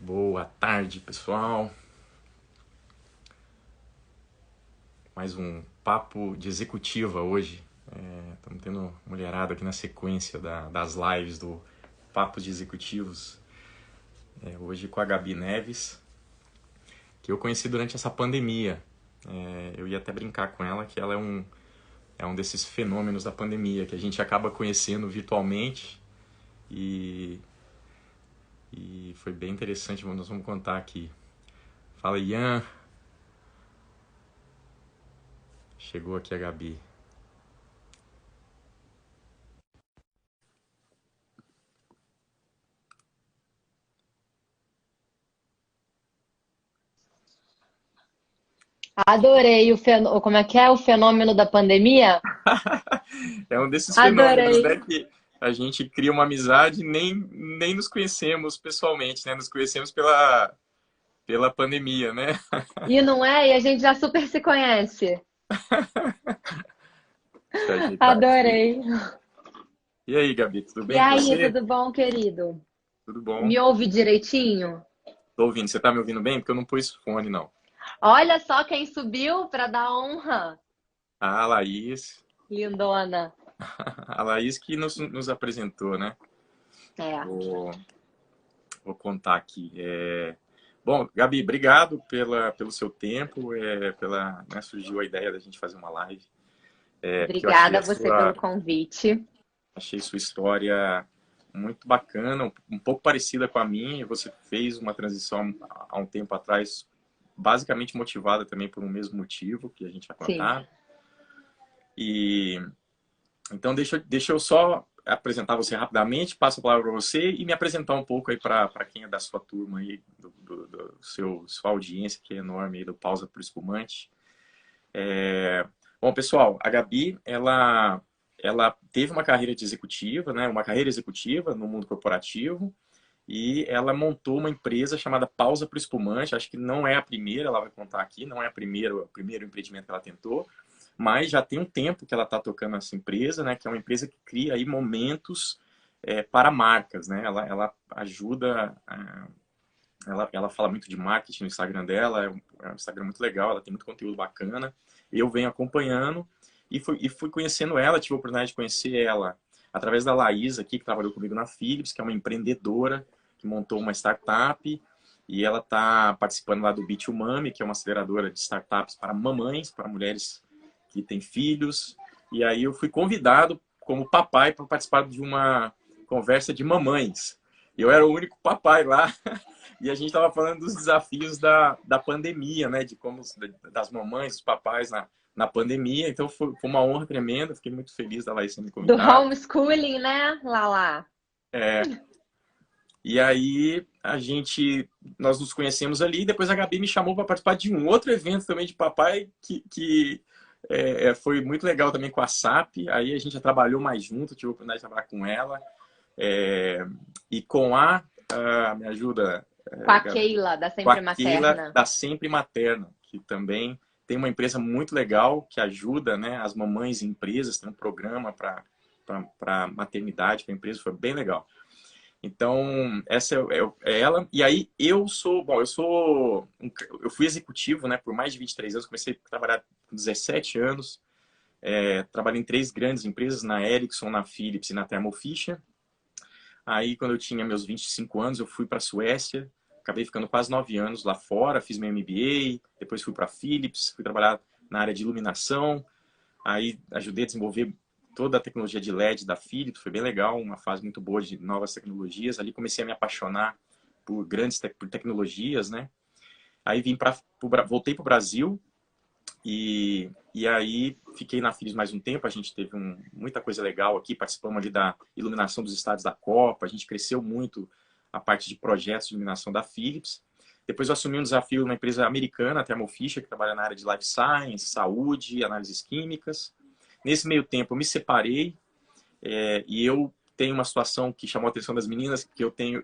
Boa tarde, pessoal. Mais um papo de executiva hoje. Estamos tendo mulherada aqui na sequência das lives do Papo de Executivos. Hoje com a Gabi Neves, que eu conheci durante essa pandemia. Eu ia até brincar com ela que ela é um desses fenômenos da pandemia que a gente acaba conhecendo virtualmente e foi bem interessante. Nós vamos contar aqui. Fala, Ian. Chegou aqui a Gabi. Adorei como é que é o fenômeno da pandemia? É um desses fenômenos, Adorei. né, que a gente cria uma amizade e nem nos conhecemos pessoalmente, né? Nos conhecemos pela pandemia, né? E não é? E a gente já super se conhece. Deixa eu ajeitar aqui. Adorei. E aí, Gabi, tudo E bem com aí, você? tudo bom, querido? Tudo bom? Me ouve direitinho? Tô ouvindo. Você tá me ouvindo bem? Porque eu não pus fone, não. Olha só quem subiu para dar honra. A Laís. Lindona. A Laís que nos apresentou, né? É. Vou contar aqui. Bom, Gabi, obrigado pelo seu tempo. Né, surgiu a ideia da gente fazer uma live. Porque eu achei Obrigada a você pelo convite. Achei sua história muito bacana, um pouco parecida com a minha. Você fez uma transição há um tempo atrás, basicamente motivada também por um mesmo motivo que a gente vai Sim. contar. E então deixa eu só apresentar você rapidamente, passo a palavra para você e me apresentar um pouco aí para quem é da sua turma aí, do sua audiência que é enorme aí do Pausa por Espumante. Bom, pessoal, a Gabi, ela teve uma carreira de executiva, né, uma carreira executiva no mundo corporativo, e ela montou uma empresa chamada Pausa para o Espumante. Acho que não é a primeira, ela vai contar aqui, não é o primeiro empreendimento que ela tentou, mas já tem um tempo que ela está tocando essa empresa, né, que é uma empresa que cria aí momentos para marcas, né, ela ajuda, ela fala muito de marketing no Instagram dela, é um Instagram muito legal, ela tem muito conteúdo bacana, eu venho acompanhando e fui conhecendo ela, tive a oportunidade de conhecer ela através da Laís aqui, que trabalhou comigo na Philips, que é uma empreendedora que montou uma startup e ela está participando lá do Bit2Mami, que é uma aceleradora de startups para mamães, para mulheres que têm filhos. E aí eu fui convidado como papai para participar de uma conversa de mamães. Eu era o único papai lá e a gente estava falando dos desafios da pandemia, né? De como das mamães, dos papais na pandemia. Então foi uma honra tremenda. Fiquei muito feliz da Laís ter me Do convidado. homeschooling, né, Lala? E aí nós nos conhecemos ali. E depois a Gabi me chamou para participar de um outro evento também de papai que foi muito legal também com a SAP. Aí a gente já trabalhou mais junto, tive a oportunidade de trabalhar com ela. E com me ajuda, Com a Gabi, Keila, da com a Sempre Keila Materna. da Sempre Materna, que também tem uma empresa muito legal que ajuda, né, as mamães e empresas, tem um programa para maternidade para empresa, foi bem legal. Então, essa é ela. E aí eu fui executivo, né, por mais de 23 anos, comecei a trabalhar com 17 anos, trabalhei em 3 grandes empresas, na Ericsson, na Philips e na Thermo Fisher. Aí, quando eu tinha meus 25 anos, eu fui para a Suécia, acabei ficando quase 9 anos lá fora, fiz meu MBA, depois fui para a Philips, fui trabalhar na área de iluminação, aí ajudei a desenvolver toda a tecnologia de LED da Philips, foi bem legal, uma fase muito boa de novas tecnologias. Ali comecei a me apaixonar por por tecnologias, né? Aí voltei para o Brasil e aí fiquei na Philips mais um tempo. A gente teve muita coisa legal aqui, participamos ali da iluminação dos estádios da Copa, a gente cresceu muito a parte de projetos de iluminação da Philips. Depois eu assumi um desafio numa empresa americana, a Thermo Fisher, que trabalha na área de Life Science, saúde, análises químicas. Nesse meio tempo eu me separei, e eu tenho uma situação que chamou a atenção das meninas, que tenho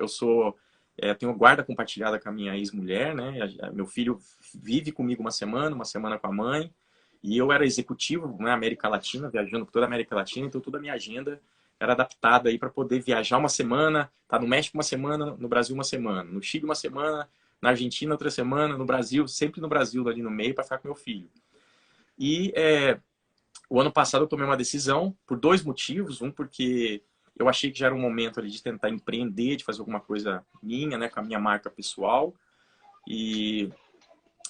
guarda compartilhada com a minha ex-mulher, né? Meu filho vive comigo uma semana com a mãe, e eu era executivo na América Latina, viajando por toda a América Latina, então toda a minha agenda era adaptada aí para poder viajar uma semana, tá no México uma semana, no Brasil uma semana, no Chile uma semana, na Argentina outra semana, no Brasil, sempre no Brasil ali no meio para ficar com meu filho. E o ano passado eu tomei uma decisão por dois motivos. Um, porque eu achei que já era um momento ali de tentar empreender, de fazer alguma coisa minha, né, com a minha marca pessoal. E,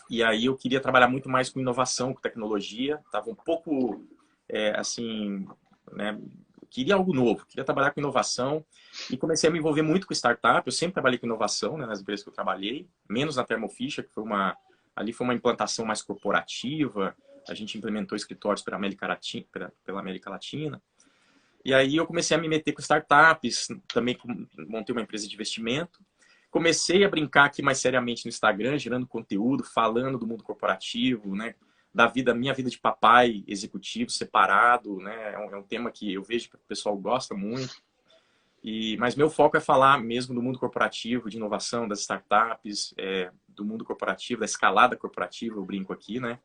e aí eu queria trabalhar muito mais com inovação, com tecnologia. Estava um pouco, assim, né, queria algo novo, queria trabalhar com inovação. E comecei a me envolver muito com startup. Eu sempre trabalhei com inovação, né, nas empresas que eu trabalhei, menos na Thermo Fisher, que ali foi uma implantação mais corporativa. A gente implementou escritórios pela América Latina. E aí eu comecei a me meter com startups, também montei uma empresa de investimento. Comecei a brincar aqui mais seriamente no Instagram, gerando conteúdo, falando do mundo corporativo, né? Minha vida de papai executivo separado, né? É um tema que eu vejo que o pessoal gosta muito. Mas meu foco é falar mesmo do mundo corporativo, de inovação, das startups, do mundo corporativo, da escalada corporativa, eu brinco aqui, né?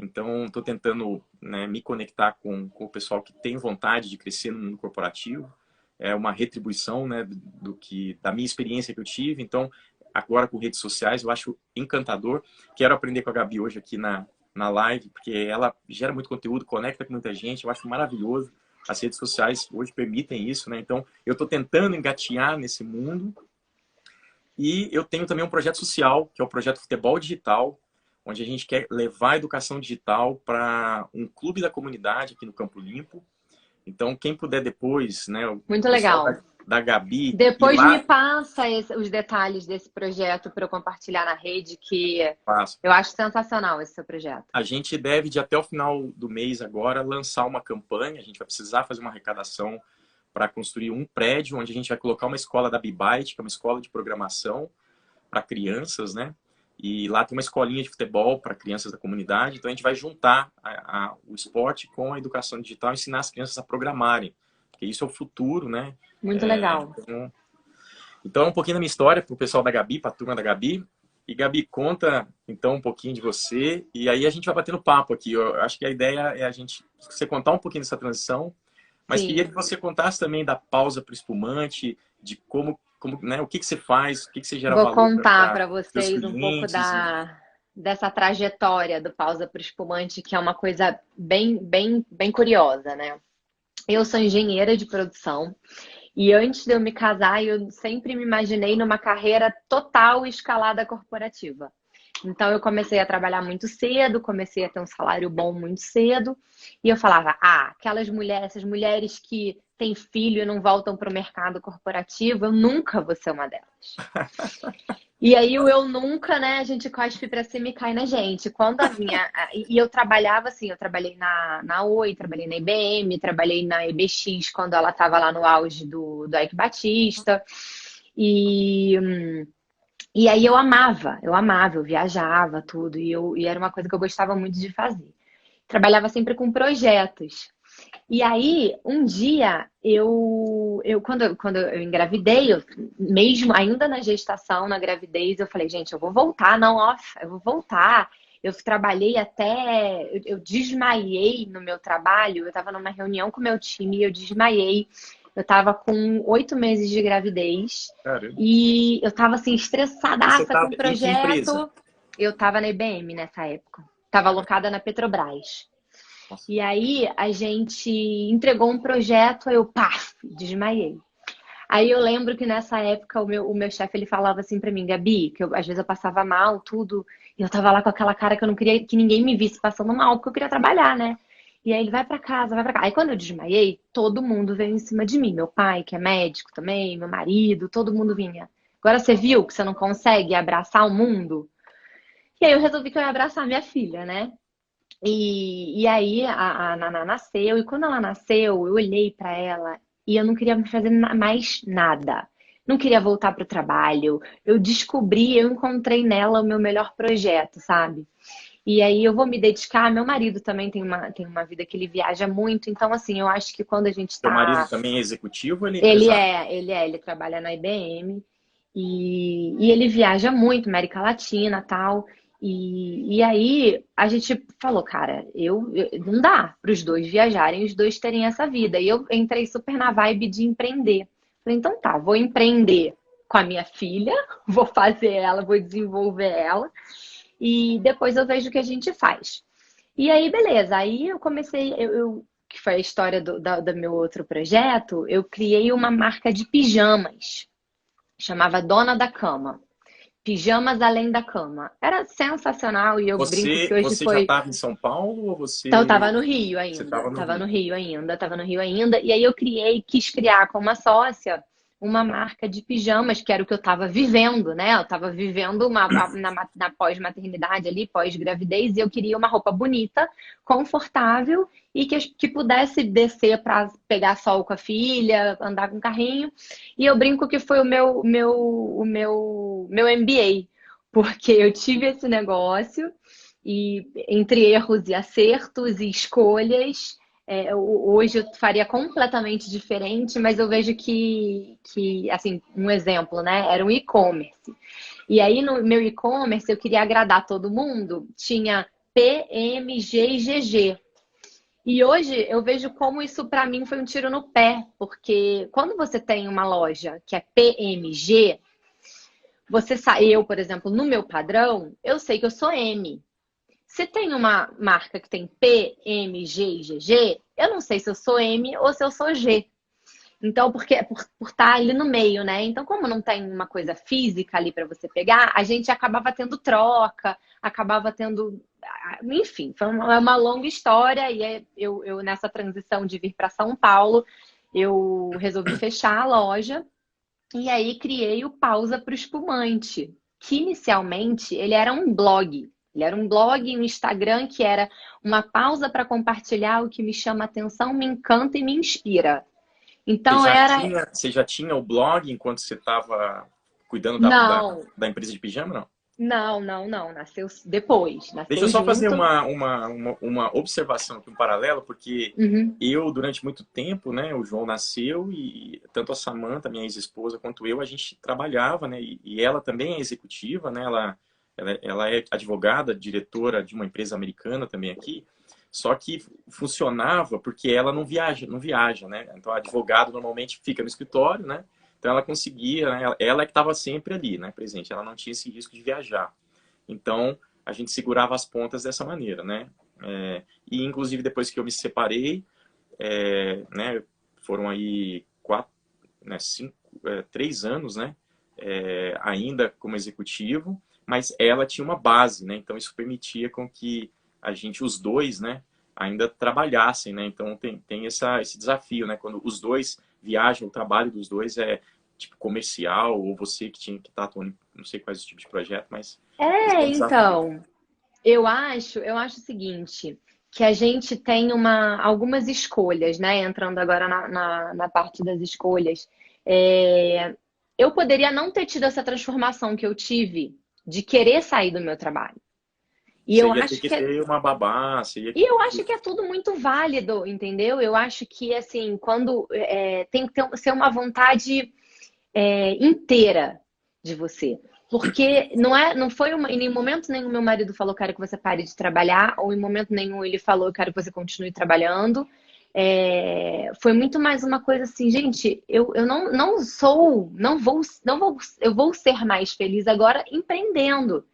Então, estou tentando, né, me conectar com o pessoal que tem vontade de crescer no mundo corporativo. É uma retribuição, né, da minha experiência que eu tive. Então, agora com redes sociais, eu acho encantador. Quero aprender com a Gabi hoje aqui na live, porque ela gera muito conteúdo, conecta com muita gente. Eu acho maravilhoso. As redes sociais hoje permitem isso, né? Então, eu estou tentando engatinhar nesse mundo. E eu tenho também um projeto social, que é o projeto Futebol Digital, onde a gente quer levar a educação digital para um clube da comunidade aqui no Campo Limpo. Então, quem puder depois, né, o Muito pessoal legal. da Gabi, ir Depois me lá, passa os detalhes desse projeto para eu compartilhar na rede, que faço. eu acho sensacional esse seu projeto. A gente deve, de até o final do mês agora, lançar uma campanha. A gente vai precisar fazer uma arrecadação para construir um prédio onde a gente vai colocar uma escola da Bbyte, que é uma escola de programação para crianças, né? E lá tem uma escolinha de futebol para crianças da comunidade. Então a gente vai juntar o esporte com a educação digital, ensinar as crianças a programarem, porque isso é o futuro, né? Muito legal. Então um pouquinho da minha história para o pessoal da Gabi, para a turma da Gabi. E Gabi, conta então um pouquinho de você e aí a gente vai batendo papo aqui. Eu acho que a ideia é você contar um pouquinho dessa transição, mas queria que você contasse também da pausa para o espumante, de como, né, o que você faz, o que você gera Vou valor contar para para seus vocês um pouco clientes. dessa trajetória do Pausa para o Espumante, que é uma coisa bem, bem, bem curiosa, né? Eu sou engenheira de produção e antes de eu me casar, eu sempre me imaginei numa carreira total escalada corporativa. Então, eu comecei a trabalhar muito cedo, comecei a ter um salário bom muito cedo. E eu falava, essas mulheres que têm filho e não voltam para o mercado corporativo, eu nunca vou ser uma delas. E aí o eu nunca, né? A gente cospe pra cima e cai na gente. Quando a minha. E eu trabalhava assim, eu trabalhei na Oi, trabalhei na IBM, trabalhei na EBX quando ela estava lá no auge do Eike Batista. E, e aí eu viajava, tudo, e era uma coisa que eu gostava muito de fazer. Trabalhava sempre com projetos. E aí, um dia, quando eu engravidei, mesmo ainda na gestação, na gravidez, eu falei, gente, eu vou voltar, não, ó, eu vou voltar. Eu trabalhei eu desmaiei no meu trabalho, eu estava numa reunião com o meu time e eu desmaiei. Eu estava com 8 meses de gravidez. Caramba. E eu estava assim, Você estressadaça com estava o em que empresa? projeto. Eu estava na IBM nessa época. Estava alocada na Petrobras. Nossa. E aí a gente entregou um projeto, aí eu, paf, desmaiei. Aí eu lembro que nessa época o meu chefe ele falava assim pra mim, Gabi, que às vezes eu passava mal, tudo, e eu tava lá com aquela cara que eu não queria que ninguém me visse passando mal, porque eu queria trabalhar, né? E aí ele vai pra casa, vai pra casa. Aí quando eu desmaiei, todo mundo veio em cima de mim. Meu pai, que é médico também, meu marido, todo mundo vinha. Agora você viu que você não consegue abraçar o mundo? E aí eu resolvi que eu ia abraçar minha filha, né? E aí a Naná nasceu, e quando ela nasceu, eu olhei pra ela e eu não queria fazer mais nada. Não queria voltar pro trabalho. Eu encontrei nela o meu melhor projeto, sabe? E aí eu vou me dedicar. Meu marido também tem uma vida que ele viaja muito, então assim, eu acho que quando a gente Seu marido tá. também é executivo ou ele é empresário? Ele trabalha na IBM e ele viaja muito, América Latina, tal. E aí a gente falou, cara, não dá para os dois viajarem, os dois terem essa vida. E eu entrei super na vibe de empreender. Falei, então tá, vou empreender com a minha filha, vou fazer ela, vou desenvolver ela, e depois eu vejo o que a gente faz. E aí, beleza. Aí eu comecei, que foi a história do meu outro projeto, eu criei uma marca de pijamas, chamava Dona da Cama. Pijamas além da cama. Era sensacional e eu brinco que hoje Você já foi. estava em São Paulo ou Então, eu tava você no Rio estava ainda, no tava no Rio? Rio ainda, tava no Rio ainda. E aí eu quis criar com uma sócia uma marca de pijamas, que era o que eu tava vivendo, né? Eu tava vivendo na pós-maternidade ali, pós-gravidez, e eu queria uma roupa bonita, confortável e que pudesse descer para pegar sol com a filha, andar com o carrinho. E eu brinco que foi o meu MBA, porque eu tive esse negócio. E entre erros e acertos e escolhas, hoje eu faria completamente diferente, mas eu vejo que, assim, um exemplo, né? Era um e-commerce. E aí no meu e-commerce eu queria agradar todo mundo, tinha P, M, G e GG. E hoje eu vejo como isso para mim foi um tiro no pé, porque quando você tem uma loja que é PMG, eu, por exemplo, no meu padrão, eu sei que eu sou M. Se tem uma marca que tem P, M, G e GG, eu não sei se eu sou M ou se eu sou G. Então, porque por estar ali no meio, né? Então, como não tem uma coisa física ali para você pegar, a gente acabava tendo troca, acabava tendo. Enfim, foi uma longa história. E eu, nessa transição de vir para São Paulo, eu resolvi fechar a loja. E aí criei o Pausa para o Espumante, que inicialmente ele era um blog. Ele era um blog, um Instagram que era uma pausa para compartilhar o que me chama atenção, me encanta e me inspira. Então era. Você já tinha o blog enquanto você estava cuidando Não, da empresa de pijama, não? não. Nasceu depois, Deixa eu nasceu só fazer junto. uma observação aqui, um paralelo, porque Uhum. eu, durante muito tempo, né, o João nasceu e tanto a Samantha, minha ex-esposa, quanto eu, a gente trabalhava, né, e ela também é executiva, né, ela é advogada, diretora de uma empresa americana também aqui, só que funcionava porque ela não viaja, né, então a advogado normalmente fica no escritório, né, então ela conseguia, né, ela é que estava sempre ali, né, presente, ela não tinha esse risco de viajar. Então, a gente segurava as pontas dessa maneira, né? E, inclusive, depois que eu me separei, né, foram aí 3 anos, né? Ainda como executivo, mas ela tinha uma base, né? Então, isso permitia com que a gente, os dois, né? Ainda trabalhassem, né? Então, tem esse desafio, né? Quando os dois viajam, o trabalho dos dois é tipo comercial, ou você que tinha que estar atuando, não sei quais os tipos de projeto, mas esse é um desafio. Então, eu acho o seguinte, que a gente tem algumas escolhas, né? Entrando agora na parte das escolhas. É, eu poderia não ter tido essa transformação que eu tive de querer sair do meu trabalho. E Você eu ia ter acho que que é, ter uma babá, você ia... e eu acho que é tudo muito válido, entendeu? Eu acho que assim, quando tem que ser uma vontade inteira de você. Porque não foi em nenhum momento nenhum meu marido falou, quero que você pare de trabalhar, ou em momento nenhum ele falou, quero que você continue trabalhando. Foi muito mais uma coisa assim, gente, eu não sou, eu vou ser mais feliz agora empreendendo,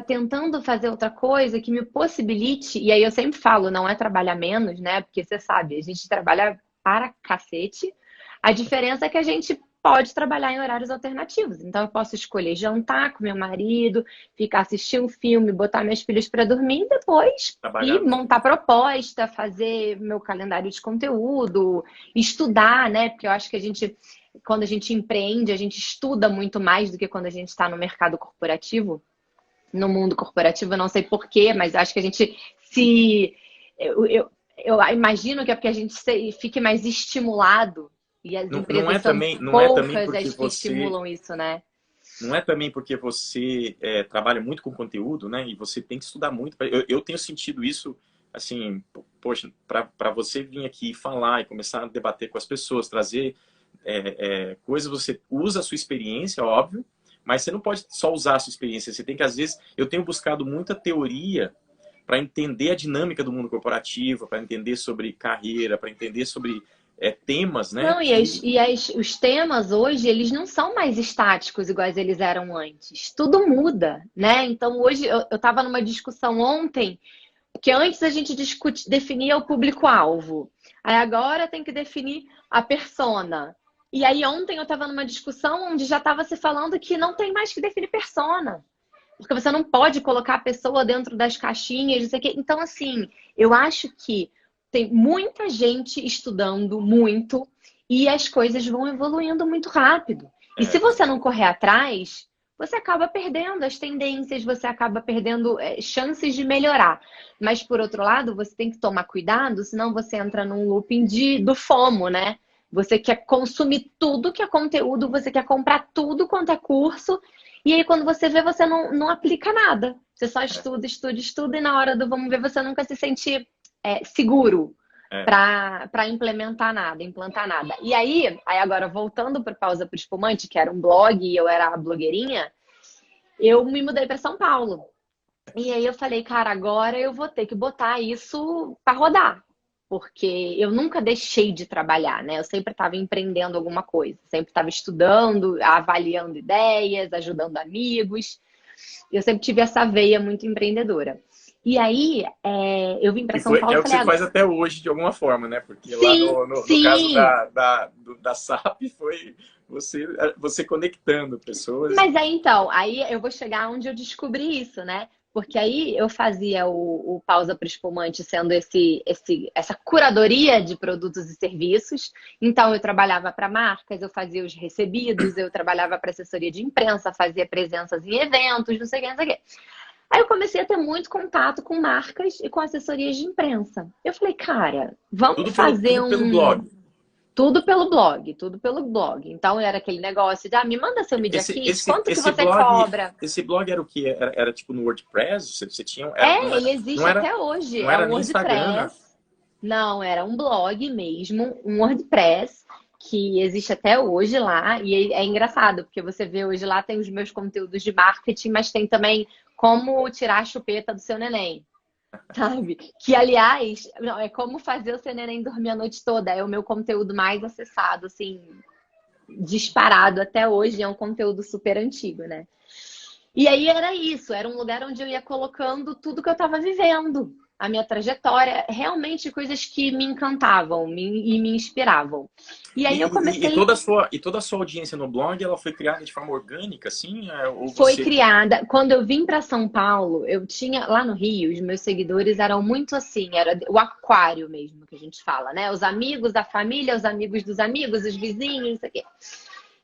tentando fazer outra coisa que me possibilite, e aí eu sempre falo, não é trabalhar menos, né? Porque você sabe, a gente trabalha para cacete. A diferença é que a gente pode trabalhar em horários alternativos. Então eu posso escolher jantar com meu marido, ficar assistindo um filme, botar meus filhos para dormir e depois ir trabalhar no... montar proposta, fazer meu calendário de conteúdo, estudar, né? Porque eu acho que quando a gente empreende, a gente estuda muito mais do que quando a gente está no mercado corporativo, no mundo corporativo, eu não sei porquê, mas acho que a gente se. Eu imagino que é porque a gente fique mais estimulado. E as empresas são não é também poucas porque as que você estimulam isso, né? não é também porque você trabalha muito com conteúdo, né? E você tem que estudar muito. Eu tenho sentido isso, assim, poxa, para você vir aqui falar e começar a debater com as pessoas, trazer coisas, você usa a sua experiência, óbvio, mas você não pode só usar a sua experiência. Você tem que, às vezes, eu tenho buscado muita teoria para entender a dinâmica do mundo corporativo, para entender sobre carreira, para entender sobre temas, né? Não, os temas hoje, eles não são mais estáticos iguais eles eram antes. Tudo muda, né? Então, hoje, eu estava numa discussão ontem, que antes a gente definia o público-alvo. Aí agora tem que definir a persona. E aí ontem eu estava numa discussão onde já estava se falando que não tem mais que definir persona. Porque você não pode colocar a pessoa dentro das caixinhas, não sei o quê. Então, assim, eu acho que tem muita gente estudando muito e as coisas vão evoluindo muito rápido. E se você não correr atrás, você acaba perdendo as tendências, você acaba perdendo chances de melhorar. Mas, por outro lado, você tem que tomar cuidado, senão você entra num looping do FOMO, né? Você quer consumir tudo que é conteúdo, você quer comprar tudo quanto é curso, e aí quando você vê, você não aplica nada. Você só estuda, estuda, estuda, e na hora do vamos ver, você nunca se sente seguro para implementar nada, implantar nada. E aí agora voltando para Pausa para Espumante, que era um blog e eu era a blogueirinha, eu me mudei para São Paulo. E aí eu falei, cara, agora eu vou ter que botar isso para rodar. Porque eu nunca deixei de trabalhar, né? Eu sempre estava empreendendo alguma coisa, sempre estava estudando, avaliando ideias, ajudando amigos. Eu sempre tive essa veia muito empreendedora. E aí, eu vim para São Paulo É e o que falei, você faz até hoje, de alguma forma, né? Porque lá sim, no caso sim. da SAP, foi você conectando pessoas. Mas aí eu vou chegar onde eu descobri isso, né? Porque aí eu fazia o Pausa para Espumante sendo essa curadoria de produtos e serviços. Então eu trabalhava para marcas, eu fazia os recebidos, eu trabalhava para assessoria de imprensa, fazia presenças em eventos, não sei o que, não sei o que. Aí eu comecei a ter muito contato com marcas e com assessorias de imprensa. Eu falei, cara, vamos fazer Tudo pelo blog. tudo pelo blog, tudo pelo blog. Então era aquele negócio de, me manda seu Media Kit, quanto que você cobra? Esse blog era o quê? Era tipo no WordPress? Você tinha... Ele existe até hoje, não é era um nem Instagram, né? WordPress. Não, era um blog mesmo, um WordPress, que existe até hoje lá. E é engraçado, porque você vê hoje lá tem os meus conteúdos de marketing, mas tem também como tirar a chupeta do seu neném. Sabe? Que, aliás, não, é como fazer o seu neném dormir a noite toda. É o meu conteúdo mais acessado, assim, disparado até hoje. É um conteúdo super antigo, né? E aí era isso, era um lugar onde eu ia colocando tudo que eu estava vivendo, a minha trajetória, realmente coisas que me encantavam e me inspiravam. E aí eu comecei. Toda a sua audiência no blog, ela foi criada de forma orgânica, assim? Ou Foi você... criada. Quando eu vim para São Paulo, eu tinha lá no Rio, os meus seguidores eram muito assim, era o aquário mesmo que a gente fala, né? Os amigos da família, os amigos dos amigos, os vizinhos, isso aqui.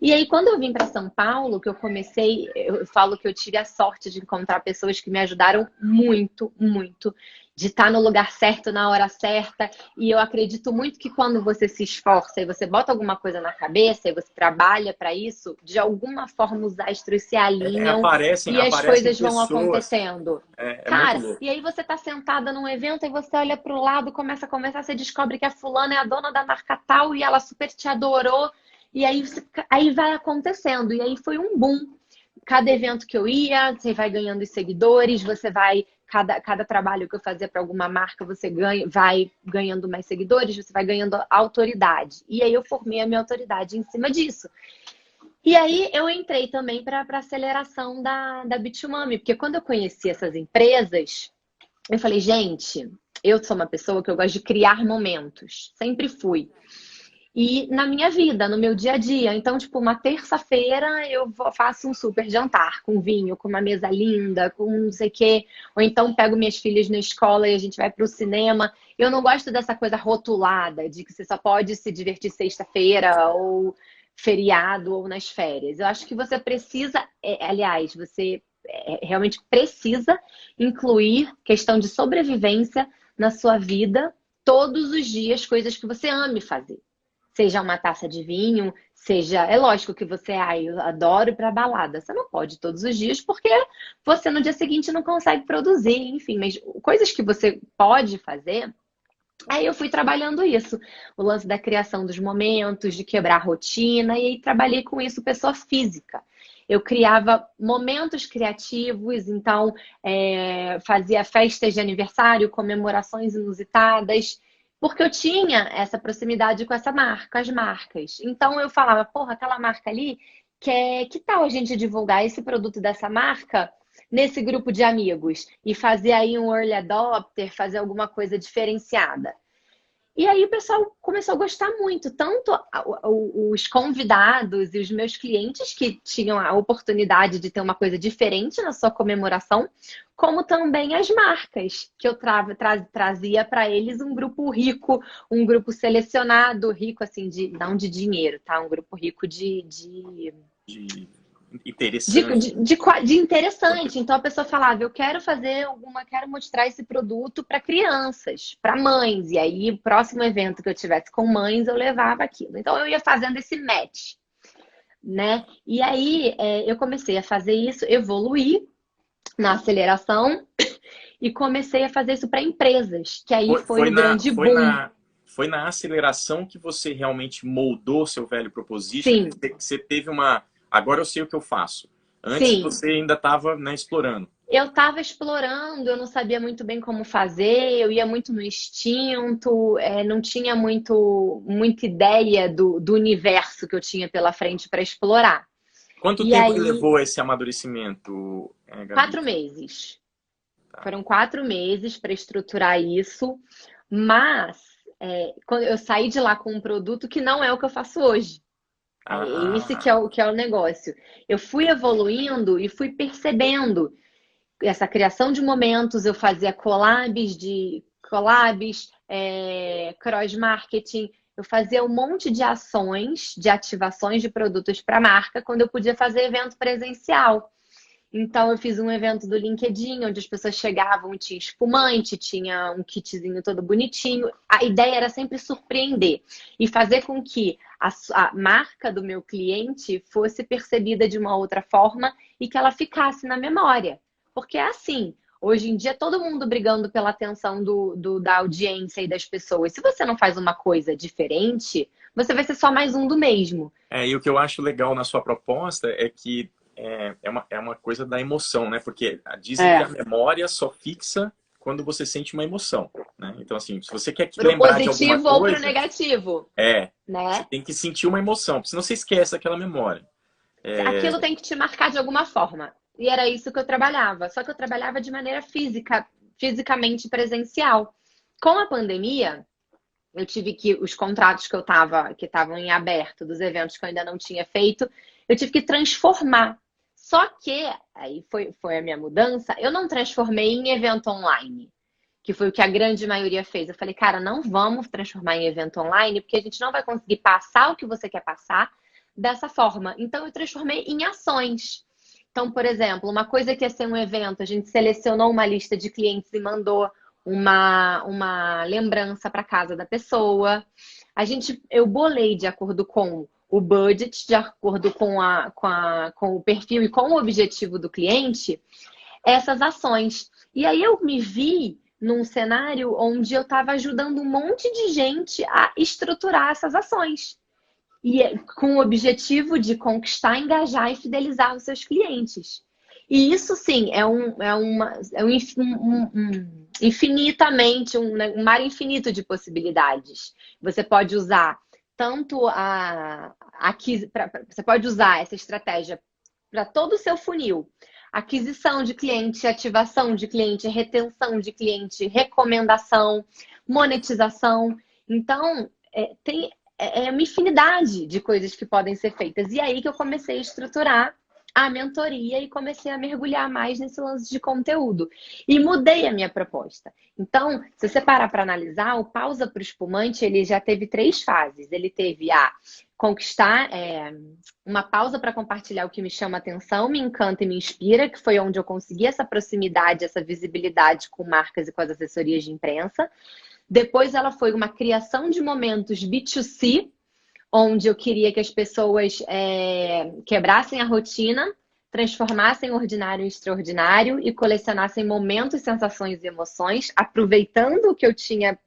E aí, quando eu vim para São Paulo, que eu comecei, eu falo que eu tive a sorte de encontrar pessoas que me ajudaram muito, muito, de estar no lugar certo, na hora certa. E eu acredito muito que quando você se esforça e você bota alguma coisa na cabeça e você trabalha para isso, de alguma forma os astros se alinham e as coisas vão acontecendo. Cara, muito louco. e aí você tá sentada num evento e você olha para o lado, começa a conversar, você descobre que a fulana é a dona da marca tal e ela super te adorou. E aí vai acontecendo. E aí foi um boom. Cada evento que eu ia, você vai ganhando seguidores, você vai. Cada trabalho que eu fazia para alguma marca, você vai ganhando mais seguidores, você vai ganhando autoridade. E aí eu formei a minha autoridade em cima disso. E aí eu entrei também para a aceleração da Bitumami, porque quando eu conheci essas empresas, eu falei, gente, eu sou uma pessoa que eu gosto de criar momentos. Sempre fui. E na minha vida, no meu dia a dia. Então, tipo, uma terça-feira eu faço um super jantar com vinho, com uma mesa linda, com não sei o quê. Ou então pego minhas filhas na escola e a gente vai para o cinema. Eu não gosto dessa coisa rotulada de que você só pode se divertir sexta-feira ou feriado ou nas férias. Eu acho que você precisa, aliás, você realmente precisa incluir questão de sobrevivência na sua vida todos os dias, coisas que você ame fazer. Seja uma taça de vinho, seja... É lógico que você, eu adoro ir pra balada. Você não pode todos os dias, porque você no dia seguinte não consegue produzir, enfim. Mas coisas que você pode fazer, Aí eu fui trabalhando isso, o lance da criação dos momentos, de quebrar a rotina, e aí trabalhei com isso, pessoa física. Eu criava momentos criativos, então fazia festas de aniversário, comemorações inusitadas, porque eu tinha essa proximidade com essa marca, as marcas. Então eu falava, porra, aquela marca ali, que tal a gente divulgar esse produto dessa marca nesse grupo de amigos e fazer aí um early adopter, fazer alguma coisa diferenciada. E aí o pessoal começou a gostar muito, tanto os convidados e os meus clientes que tinham a oportunidade de ter uma coisa diferente na sua comemoração, como também as marcas, que eu trazia para eles um grupo rico, um grupo selecionado, rico assim, não de dinheiro, tá? Um grupo rico De de, interessante. de, de, de interessante. Então a pessoa falava, eu quero quero mostrar esse produto para crianças, para mães. E aí, o próximo evento que eu tivesse com mães, eu levava aquilo. Então eu ia fazendo esse match, né? E aí eu comecei a fazer isso, evoluir na aceleração e comecei a fazer isso para empresas, que aí Foi, foi foi o na, grande foi boom. na, foi na aceleração que você realmente moldou seu value proposition, Sim, que você teve uma. Agora eu sei o que eu faço. Antes sim. você ainda estava, né, explorando. Eu estava explorando, eu não sabia muito bem como fazer, eu ia muito no instinto, não tinha muita ideia do universo que eu tinha pela frente para explorar. Quanto E tempo aí, levou esse amadurecimento, Gabi? 4 meses. Tá. Foram 4 meses para estruturar isso, mas quando eu saí de lá com um produto que não é o que eu faço hoje. É esse Ah, que é o negócio. Eu fui evoluindo e fui percebendo essa criação de momentos, eu fazia collabs, cross-marketing, eu fazia um monte de ações, de ativações de produtos para a marca, quando eu podia fazer evento presencial. Então, eu fiz um evento do LinkedIn, onde as pessoas chegavam e tinha espumante, tinha um kitzinho todo bonitinho. A ideia era sempre surpreender e fazer com que a marca do meu cliente fosse percebida de uma outra forma e que ela ficasse na memória. Porque é assim, hoje em dia todo mundo brigando pela atenção da audiência e das pessoas. Se você não faz uma coisa diferente, você vai ser só mais um do mesmo. e o que eu acho legal na sua proposta é que é uma coisa da emoção, né? Porque dizem que a É. memória só fixa quando você sente uma emoção, né? Então, assim, se você quer Pro lembrar de alguma positivo ou pro coisa, negativo, você né? tem que sentir uma emoção, porque senão você esquece aquela memória. Aquilo tem que te marcar de alguma forma. E era isso que eu trabalhava. Só que eu trabalhava de maneira física, fisicamente presencial. Com a pandemia, eu tive que os contratos que estavam em aberto, dos eventos que eu ainda não tinha feito, eu tive que transformar. Só que aí foi a minha mudança, eu não transformei em evento online, que foi o que a grande maioria fez. Eu falei, cara, não vamos transformar em evento online, porque a gente não vai conseguir passar o que você quer passar dessa forma. Então, eu transformei em ações. Então, por exemplo, uma coisa que ia ser um evento, a gente selecionou uma lista de clientes e mandou uma lembrança para casa da pessoa. Eu bolei de acordo com o budget, de acordo com o perfil e com o objetivo do cliente, essas ações. E aí eu me vi num cenário onde eu estava ajudando um monte de gente a estruturar essas ações. E com o objetivo de conquistar, engajar e fidelizar os seus clientes. E isso sim infinitamente, um mar infinito de possibilidades. Você pode usar tanto você pode usar essa estratégia para todo o seu funil. Aquisição de cliente, ativação de cliente, retenção de cliente, recomendação, monetização. Então, tem uma infinidade de coisas que podem ser feitas. E aí que eu comecei a estruturar a mentoria e comecei a mergulhar mais nesse lance de conteúdo. E mudei a minha proposta. Então, se você parar para analisar, o Pausa para o Espumante, ele já teve 3 fases. Ele teve a conquistar uma pausa para compartilhar o que me chama atenção, me encanta e me inspira, que foi onde eu consegui essa proximidade, essa visibilidade com marcas e com as assessorias de imprensa. Depois ela foi uma criação de momentos B2C, onde eu queria que as pessoas quebrassem a rotina, transformassem o ordinário em extraordinário e colecionassem momentos, sensações e emoções, aproveitando o que eu tinha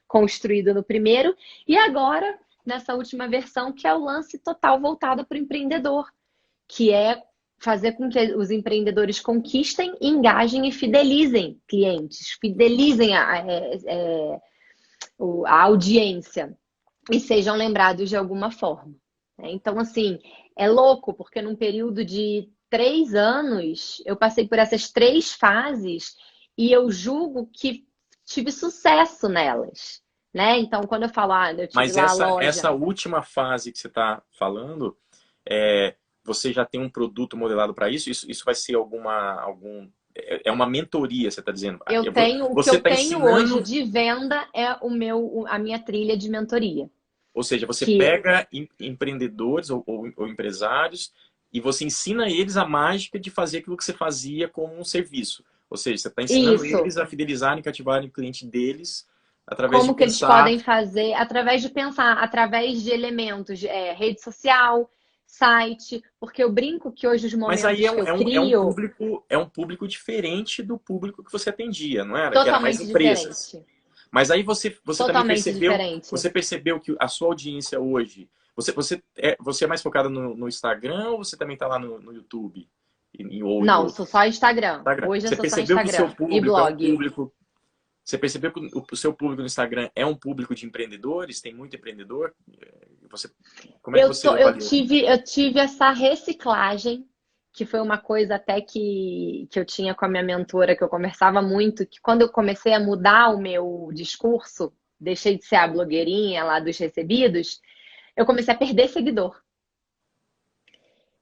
construído no primeiro, e agora, nessa última versão, que é o lance total voltado para o empreendedor, que é fazer com que os empreendedores conquistem, engajem e fidelizem clientes, fidelizem a audiência e sejam lembrados de alguma forma. Então, assim, é louco, porque num período de 3 anos, eu passei por essas 3 fases e eu julgo que tive sucesso nelas, né? Então, quando eu falo, eu tive Mas lá a loja. essa última fase que você está falando, você já tem um produto modelado para isso? Isso vai ser é uma mentoria, você está dizendo? O que Você eu está tenho hoje ensinando, de venda é a minha trilha de mentoria. ou seja, você Que pega empreendedores ou empresários e você ensina eles a mágica de fazer aquilo que você fazia como um serviço. Ou seja, você está ensinando isso, eles a fidelizarem e cativarem o cliente deles através de como que eles pensar. podem fazer através de pensar, através de elementos, rede social, site, porque eu brinco que hoje os Mas aí momentos que eu crio é um público diferente do público que você atendia, não era? Que era mais totalmente empresas. diferente, Mas aí você também totalmente diferente. você percebeu que a sua audiência hoje, você é mais focada no Instagram ou você também está lá no YouTube ou em Não, outro sou só Instagram. Instagram? Hoje eu Você sou só percebeu que o seu Instagram e público é um blog. público, você percebeu que o seu público no Instagram é um público de empreendedores? Tem muito empreendedor? Você, como é que você avaliou? Eu tive essa reciclagem, que foi uma coisa até que eu tinha com a minha mentora, que eu conversava muito, que quando eu comecei a mudar o meu discurso, deixei de ser a blogueirinha lá dos recebidos, eu comecei a perder seguidor.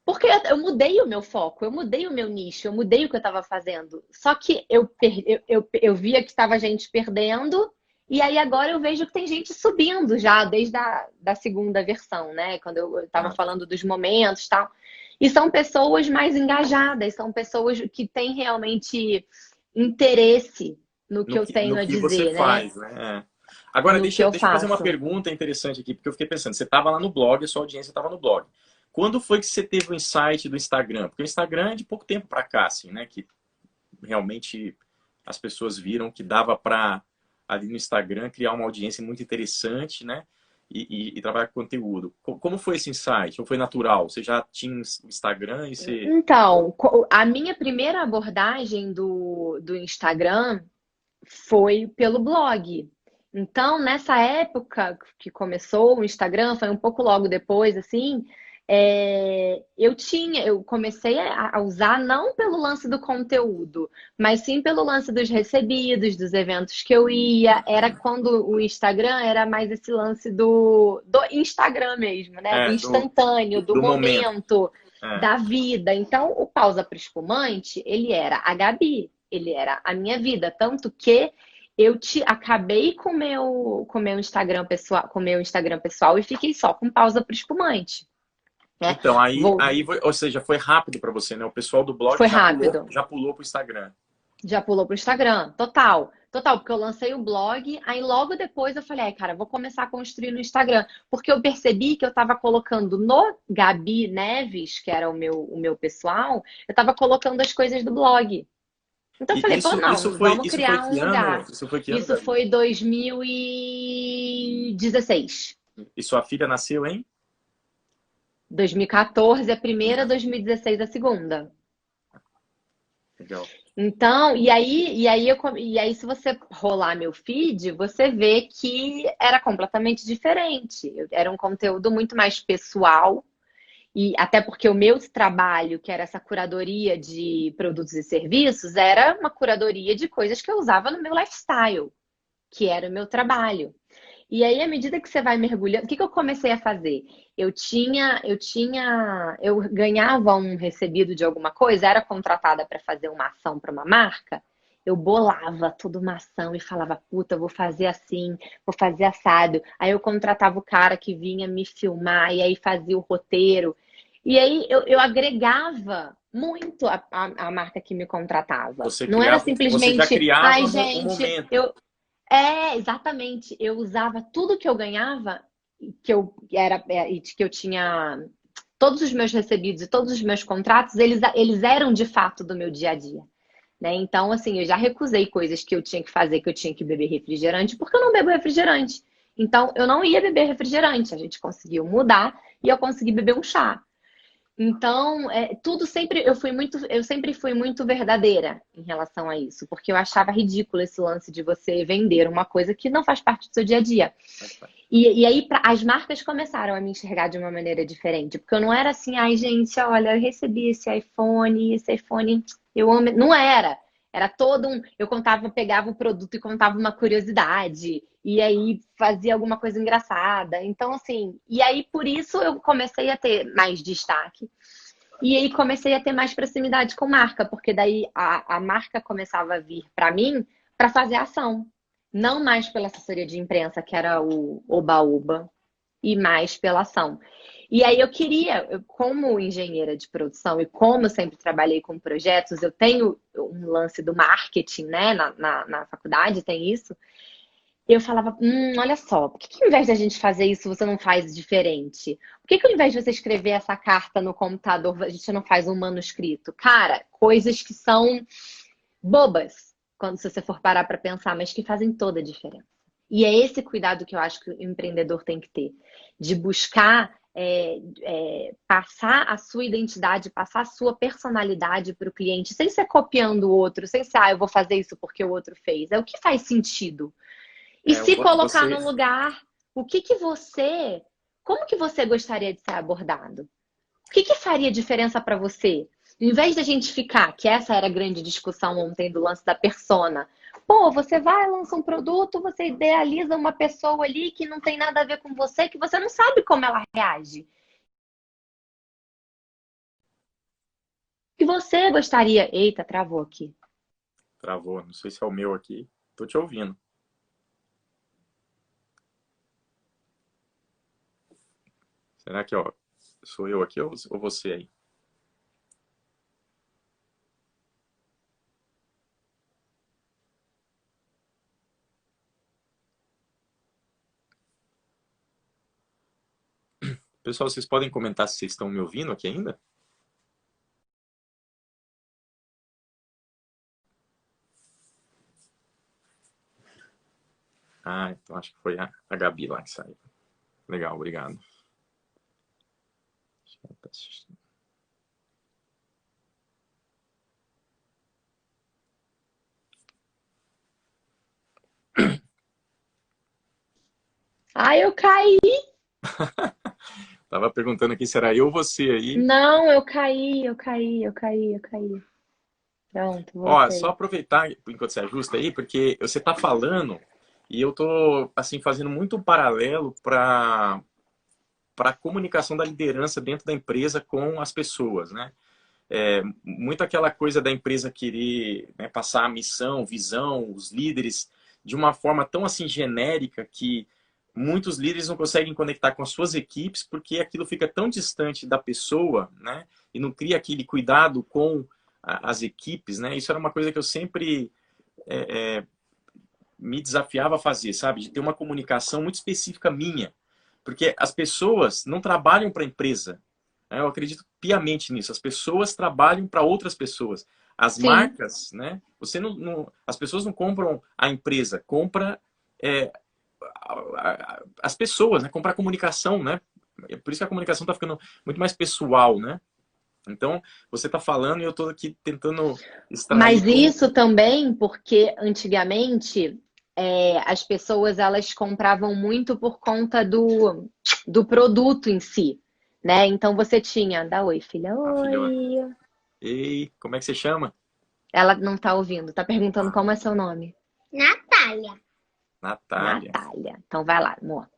Porque eu mudei o meu foco, eu mudei o meu nicho, eu mudei o que eu estava fazendo. Só que eu via que estava gente perdendo, e aí agora eu vejo que tem gente subindo já, desde da segunda versão, né? Quando eu estava Ah, falando dos momentos e tal. E são pessoas mais engajadas, são pessoas que têm realmente interesse no que eu tenho no a que você dizer, né? faz, né? É. Agora, No que eu deixa eu fazer uma faço. pergunta interessante aqui, porque eu fiquei pensando, você estava lá no blog, a sua audiência estava no blog. Quando foi que você teve o insight do Instagram? Porque o Instagram é de pouco tempo para cá, assim, né? Que realmente as pessoas viram que dava para, ali no Instagram, criar uma audiência muito interessante, né? E trabalhar com conteúdo. Como foi esse insight? Ou foi natural? Você já tinha o Instagram e você... Então, a minha primeira abordagem do Instagram foi pelo blog. Então, nessa época que começou o Instagram, foi um pouco logo depois, assim, eu comecei a usar não pelo lance do conteúdo, mas sim pelo lance dos recebidos, dos eventos que eu ia. Era quando o Instagram era mais esse lance do Instagram mesmo, né? Do É, instantâneo, do do momento. momento, É. da vida. Então, o Pausa para Espumante, ele era a Gabi, ele era a minha vida, tanto que acabei com meu Instagram pessoal, e fiquei só com Pausa para Espumante, né? Então, Vou, ou seja, foi rápido para você, né? O pessoal do blog foi rápido. já pulou pro Instagram. Já pulou pro Instagram, total. Total, porque eu lancei o blog, aí logo depois eu falei, ai, cara, vou começar a construir no Instagram, porque eu percebi que eu estava colocando no Gabi Neves, que era o meu pessoal, eu estava colocando as coisas do blog. Então eu E falei, pô, não, vamos isso foi criar um que ano? lugar. Isso foi que ano, Isso Gabi? foi 2016. E sua filha nasceu em? 2014 a primeira, 2016 a segunda. Legal. Então, e aí, se você rolar meu feed, você vê que era completamente diferente. Era um conteúdo muito mais pessoal, e até porque o meu trabalho, que era essa curadoria de produtos e serviços, era uma curadoria de coisas que eu usava no meu lifestyle, que era o meu trabalho. E aí, à medida que você vai mergulhando, o que eu comecei a fazer? Eu ganhava um recebido de alguma coisa, era contratada para fazer uma ação para uma marca, eu bolava toda uma ação e falava, puta, vou fazer assim, vou fazer assado. Aí eu contratava o cara que vinha me filmar e aí fazia o roteiro. E aí eu agregava muito a marca que me contratava. Não era Você já simplesmente, criava ai, um gente, momento. exatamente. Eu usava tudo que eu ganhava, que eu tinha todos os meus recebidos e todos os meus contratos, eles eram de fato do meu dia a dia. né? Então, assim, eu já recusei coisas que eu tinha que fazer, que eu tinha que beber refrigerante, porque eu não bebo refrigerante. Então, eu não ia beber refrigerante. A gente conseguiu mudar e eu consegui beber um chá. Então, tudo sempre eu sempre fui muito verdadeira em relação a isso, porque eu achava ridículo esse lance de você vender uma coisa que não faz parte do seu dia a dia. E aí as marcas começaram a me enxergar de uma maneira diferente, porque eu não era assim, ai gente, olha, eu recebi esse iPhone, eu amo. Não era. Era todo um. Eu contava, pegava o produto e contava uma curiosidade, e aí fazia alguma coisa engraçada. Então, assim, e aí por isso eu comecei a ter mais destaque. E aí comecei a ter mais proximidade com marca, porque daí a marca começava a vir para mim para fazer ação. Não mais pela assessoria de imprensa, que era o Oba-Oba, e mais pela ação. E aí como engenheira de produção e como eu sempre trabalhei com projetos, eu tenho um lance do marketing, né? Na faculdade tem isso. Eu falava, olha só, por que ao invés da gente fazer isso, você não faz diferente? Por que ao invés de você escrever essa carta no computador, a gente não faz um manuscrito? Cara, coisas que são bobas, quando se você for parar para pensar, mas que fazem toda a diferença. E é esse cuidado que eu acho que o empreendedor tem que ter, de buscar passar a sua identidade, passar a sua personalidade para o cliente, sem ser copiando o outro, sem ser, eu vou fazer isso porque o outro fez. É o que faz sentido. E se colocar no lugar, como que você gostaria de ser abordado? O que faria diferença para você? Em vez da gente ficar, que essa era a grande discussão ontem do lance da persona. Pô, você vai, lança um produto, você idealiza uma pessoa ali que não tem nada a ver com você, que você não sabe como ela reage. E você gostaria... Eita, travou aqui. Travou, não sei se é o meu aqui. Tô te ouvindo. Será que, ó, sou eu aqui ou você aí? Pessoal, vocês podem comentar se vocês estão me ouvindo aqui ainda? Ah, então acho que foi a Gabi lá que saiu. Legal, obrigado. Ah, eu caí! Tava perguntando aqui se era eu ou você aí. Não, eu caí. Pronto, Ó, só voltei. aproveitar enquanto você ajusta aí, porque você tá falando e eu tô, assim, fazendo muito um paralelo para a comunicação da liderança dentro da empresa com as pessoas, né? Muito aquela coisa da empresa querer, né, passar a missão, visão, os líderes de uma forma tão assim genérica que muitos líderes não conseguem conectar com as suas equipes porque aquilo fica tão distante da pessoa, né? E não cria aquele cuidado com as equipes, né? Isso era uma coisa que eu sempre me desafiava a fazer, sabe? De ter uma comunicação muito específica minha. Porque as pessoas não trabalham para a empresa. Né? Eu acredito piamente nisso. As pessoas trabalham para outras pessoas. As Sim. marcas, né? As pessoas não compram a empresa, compra é, as pessoas, né? Compra a comunicação, né? Por isso que a comunicação está ficando muito mais pessoal, né? Então, você está falando e eu estou aqui tentando extrair Mas como... isso também porque antigamente as pessoas elas compravam muito por conta do produto em si, né? Então você tinha, dá oi, filha, Ah, filha, oi. ei, como é que você chama? Ela não tá ouvindo, tá perguntando Ah, como é seu nome. Natália. Natália. Natália. Então vai lá, amor.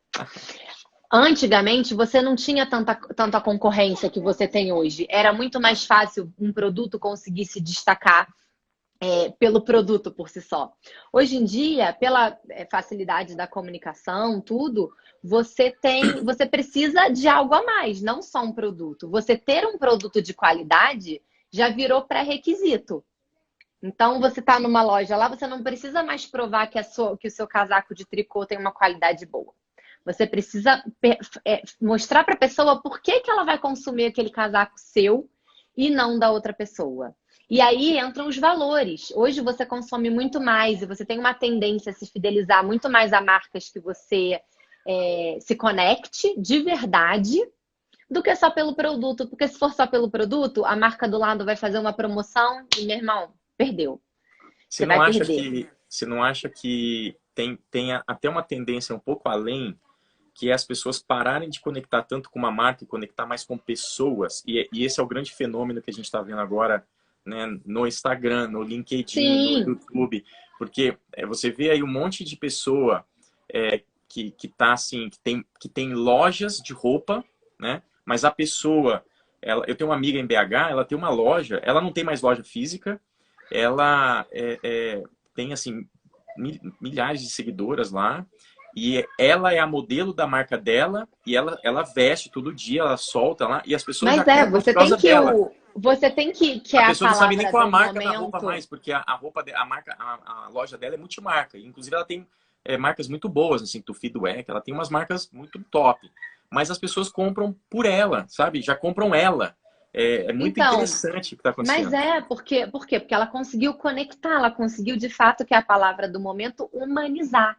Antigamente você não tinha tanta concorrência que você tem hoje. Era muito mais fácil um produto conseguir se destacar pelo produto por si só. Hoje em dia, pela facilidade da comunicação, tudo, você precisa de algo a mais, não só um produto. Você ter um produto de qualidade já virou pré-requisito. Então, você está numa loja lá, você não precisa mais provar que o seu casaco de tricô tem uma qualidade boa. Você precisa mostrar para a pessoa por que ela vai consumir aquele casaco seu e não da outra pessoa. E aí entram os valores. Hoje você consome muito mais e você tem uma tendência a se fidelizar muito mais a marcas que você se conecte de verdade do que só pelo produto. Porque se for só pelo produto, a marca do lado vai fazer uma promoção e, meu irmão, perdeu. Você Você não vai acha perder. que, você não acha que tem até uma tendência um pouco além, que é as pessoas pararem de conectar tanto com uma marca e conectar mais com pessoas? E esse é o grande fenômeno que a gente está vendo agora, né, no Instagram, no LinkedIn, no Sim. YouTube. Porque você vê aí um monte de pessoa que tá assim, que tem lojas de roupa, né? Mas a pessoa, eu tenho uma amiga em BH, ela tem uma loja, ela não tem mais loja física, ela tem assim milhares de seguidoras lá e ela é a modelo da marca dela e ela veste todo dia, ela solta lá e as pessoas já Mas compram por causa dela. você tem que A é a pessoa não sabe nem palavra qual a do marca da roupa momento. mais, porque a roupa, a marca, a loja dela é multimarca. Inclusive ela tem marcas muito boas, assim, Tufi Dueck, ela tem umas marcas muito top. Mas as pessoas compram por ela, sabe? Já compram ela. É muito Então, interessante o que está mas acontecendo. por quê? Porque ela conseguiu conectar, ela conseguiu de fato, que é a palavra do momento, humanizar.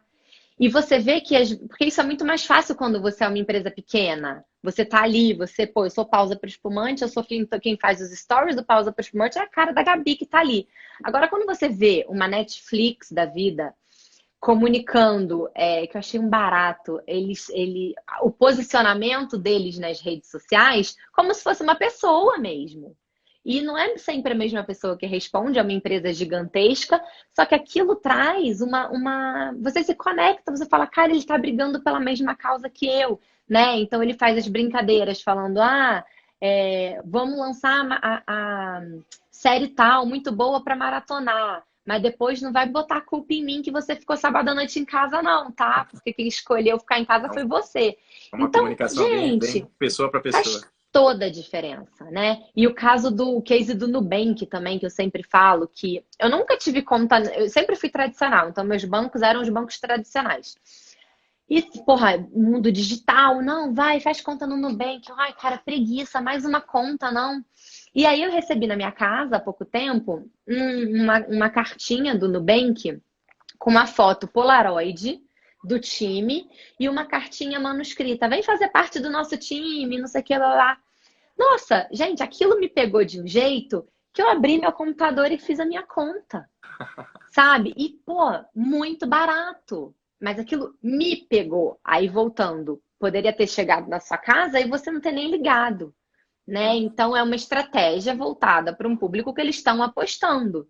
E você vê que, porque isso é muito mais fácil quando você é uma empresa pequena. Você tá ali, pô, eu sou pausa para espumante, eu sou quem faz os stories do pausa para espumante, é a cara da Gabi que tá ali. Agora, quando você vê uma Netflix da vida comunicando, que eu achei um barato, o posicionamento deles nas redes sociais, como se fosse uma pessoa mesmo. E não é sempre a mesma pessoa que responde, é uma empresa gigantesca, só que aquilo traz Você se conecta, você fala, cara, ele está brigando pela mesma causa que eu, né? Então ele faz as brincadeiras falando, vamos lançar a série tal, muito boa para maratonar. Mas depois não vai botar a culpa em mim que você ficou sábado à noite em casa, não, tá? Porque quem escolheu ficar em casa foi você. É uma Então, comunicação bem gente, pessoa para pessoa. faz toda a diferença, né? E o caso do case do Nubank também, que eu sempre falo, que eu nunca tive conta, eu sempre fui tradicional, então meus bancos eram os bancos tradicionais. E, porra, mundo digital, não, vai, faz conta no Nubank. Ai, cara, preguiça, mais uma conta, não. E aí eu recebi na minha casa há pouco tempo uma cartinha do Nubank com uma foto Polaroid do time e uma cartinha manuscrita. Vem fazer parte do nosso time, não sei o que lá. Nossa, gente, aquilo me pegou de um jeito que eu abri meu computador e fiz a minha conta, sabe? E, pô, muito barato. Mas aquilo me pegou. Aí voltando, poderia ter chegado na sua casa e você não ter nem ligado, né? Então é uma estratégia voltada para um público que eles estão apostando.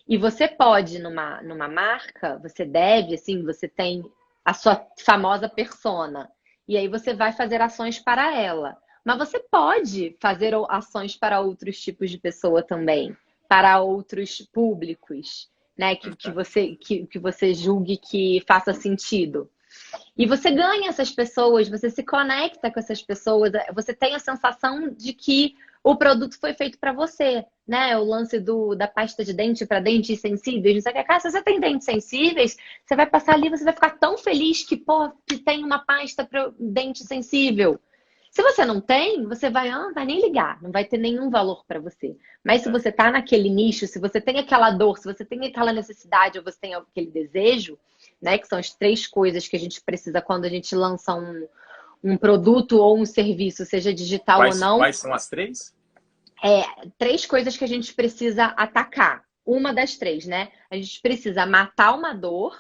E você pode, numa marca, você deve, assim, você tem a sua famosa persona. E aí você vai fazer ações para ela. Mas você pode fazer ações para outros tipos de pessoa também, para outros públicos, né? Que você julgue que faça sentido. E você ganha essas pessoas, você se conecta com essas pessoas, você tem a sensação de que o produto foi feito para você, né? O lance da pasta de dente para dentes sensíveis, não sei o que. Cara, se você tem dentes sensíveis, você vai passar ali, você vai ficar tão feliz que, pô, que tem uma pasta para dente sensível. Se você não tem, você vai nem ligar, não vai ter nenhum valor para você. Mas se você tá naquele nicho, se você tem aquela dor, se você tem aquela necessidade ou você tem aquele desejo, né, que são as três coisas que a gente precisa quando a gente lança um produto ou um serviço, seja digital ou não, Quais são as três? três coisas que a gente precisa atacar. Uma das três, né? A gente precisa matar uma dor,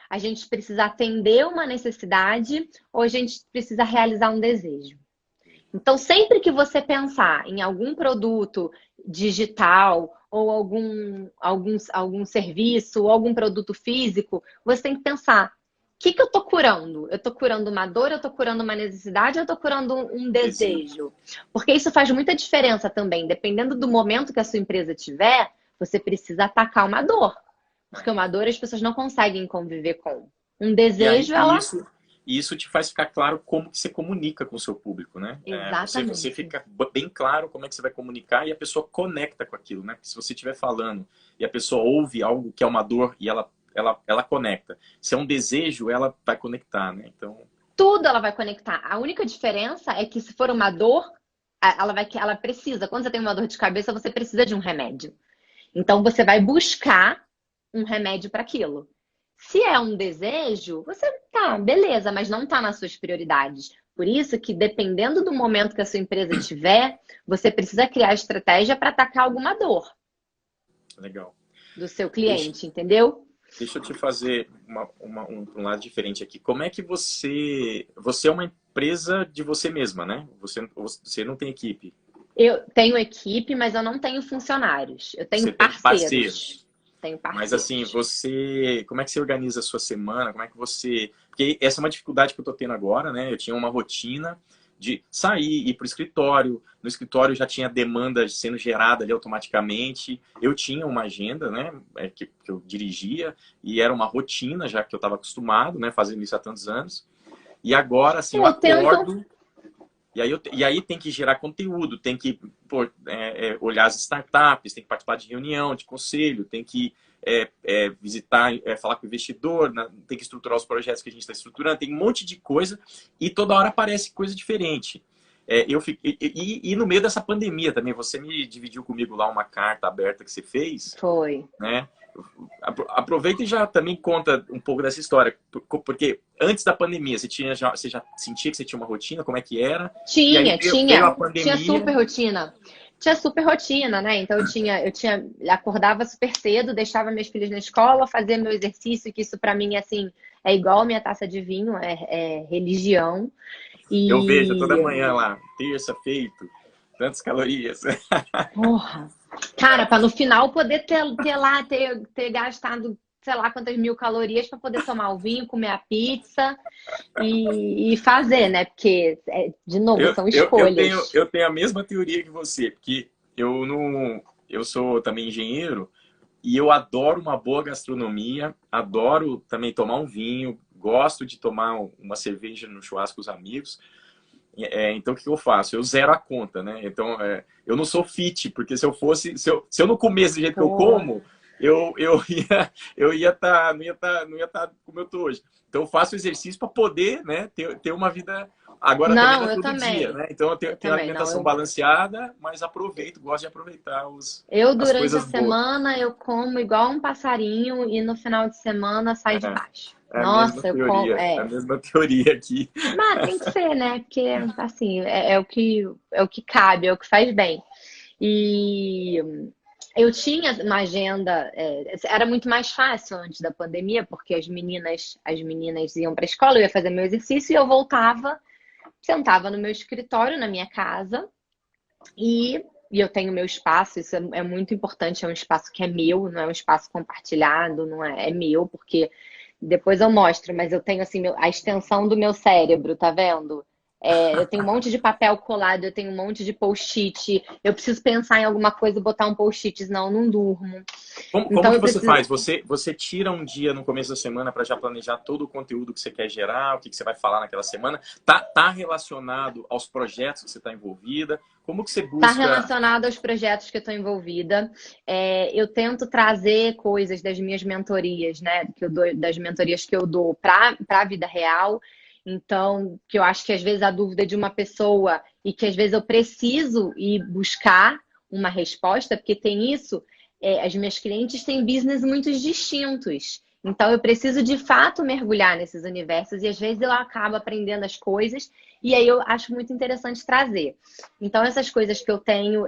a gente precisa atender uma necessidade ou a gente precisa realizar um desejo. Então, sempre que você pensar em algum produto digital ou algum serviço ou algum produto físico, você tem que pensar: o que eu estou curando? Eu estou curando uma dor, eu estou curando uma necessidade, ou eu estou curando um desejo? Porque isso faz muita diferença também. Dependendo do momento que a sua empresa tiver, você precisa atacar uma dor. Porque uma dor as pessoas não conseguem conviver com. Um E aí desejo, ela. isso te faz ficar claro como que você comunica com o seu público, né? Você Exatamente. fica bem claro como é que você vai comunicar e a pessoa conecta com aquilo, né? Porque se você estiver falando e a pessoa ouve algo que é uma dor e ela conecta. Se é um desejo, ela vai conectar, né? Então, Tudo ela vai conectar. A única diferença é que se for uma dor, ela precisa, quando você tem uma dor de cabeça, você precisa de um remédio. Então você vai buscar um remédio para aquilo. Se é um desejo, você tá, beleza, mas não tá nas suas prioridades. Por isso que, dependendo do momento que a sua empresa tiver, você precisa criar estratégia para atacar alguma dor Legal. do seu Deixa, cliente, entendeu? deixa eu te fazer um lado diferente aqui. Como é que você é uma empresa de você mesma, né? Você não tem equipe. Eu tenho equipe, mas eu não tenho funcionários. Eu tenho Você tem parceiros. parceiros. Tenho Mas assim, parceiros. como é que você organiza a sua semana? Como é que porque essa é uma dificuldade que eu tô tendo agora, né? Eu tinha uma rotina de sair, ir para o escritório. No escritório já tinha demanda sendo gerada ali automaticamente. Eu tinha uma agenda, né? Que eu dirigia e era uma rotina já que eu estava acostumado, né? Fazendo isso há tantos anos. E agora, assim, eu Eu tento. acordo. E aí tem que gerar conteúdo, tem que olhar as startups, tem que participar de reunião, de conselho, tem que visitar, falar com o investidor, tem que estruturar os projetos que a gente está estruturando, tem um monte de coisa e toda hora aparece coisa diferente. E no meio dessa pandemia também, você me dividiu comigo lá uma carta aberta que você fez, Foi. né? Aproveita e já também conta um pouco dessa história, porque antes da pandemia você já sentia que você tinha uma rotina, como é que era? E aí Tinha, veio a tinha. Tinha pandemia. super rotina. Tinha super rotina, né? Então acordava super cedo, deixava meus filhos na escola, fazia meu exercício, que isso pra mim, assim, é igual minha taça de vinho, é religião. Eu vejo toda E, manhã lá, terça feito, tantas calorias. porra, cara, pra no final poder ter gastado, sei lá quantas mil calorias pra poder tomar o vinho, comer a pizza e fazer, né? Porque, de novo, são escolhas. Eu tenho a mesma teoria que você, porque eu não, eu sou também engenheiro e eu adoro uma boa gastronomia, adoro também tomar um vinho, gosto de tomar uma cerveja no churrasco com os amigos. Então, o que eu faço? Eu zero a conta, né? Então, eu não sou fit, porque se eu fosse, se eu não comesse do jeito que eu Pô. como, eu ia tá, não ia tá como eu tô hoje. Então, eu faço exercício para poder, né, ter uma vida. Agora também não Não, é eu todo dia, também. né? Então, Eu tenho uma também, não. alimentação balanceada, mas aproveito, gosto de aproveitar as Durante a coisas boas. semana, eu como igual um passarinho e no final de semana sai de baixo. É a mesma Nossa, eu como. teoria, é a mesma teoria aqui. Mas tem que ser, né? Porque, assim, é o que cabe, é o que faz bem. E eu tinha uma agenda, era muito mais fácil antes da pandemia, porque as meninas iam para a escola, eu ia fazer meu exercício e eu voltava, sentava no meu escritório, na minha casa, e eu tenho meu espaço, isso é muito importante, é um espaço que é meu, não é um espaço compartilhado, não é meu, porque depois eu mostro, mas eu tenho assim a extensão do meu cérebro, tá vendo? Eu tenho um monte de papel colado, eu tenho um monte de post-it. Eu preciso pensar em alguma coisa e botar um post-it, senão eu não durmo. Como Então que eu você preciso. faz? Você tira um dia no começo da semana para já planejar todo o conteúdo que você quer gerar, o que você vai falar naquela semana? Tá relacionado aos projetos que você está envolvida? Como que você Está busca? relacionado aos projetos que eu estou envolvida. Eu tento trazer coisas das minhas mentorias, né? Das mentorias que eu dou para a vida real. Então, que eu acho que às vezes a dúvida de uma pessoa e que às vezes eu preciso ir buscar uma resposta, porque tem isso, as minhas clientes têm business muito distintos. Então, eu preciso de fato mergulhar nesses universos e às vezes eu acabo aprendendo as coisas e aí eu acho muito interessante trazer. Então, essas coisas que eu tenho,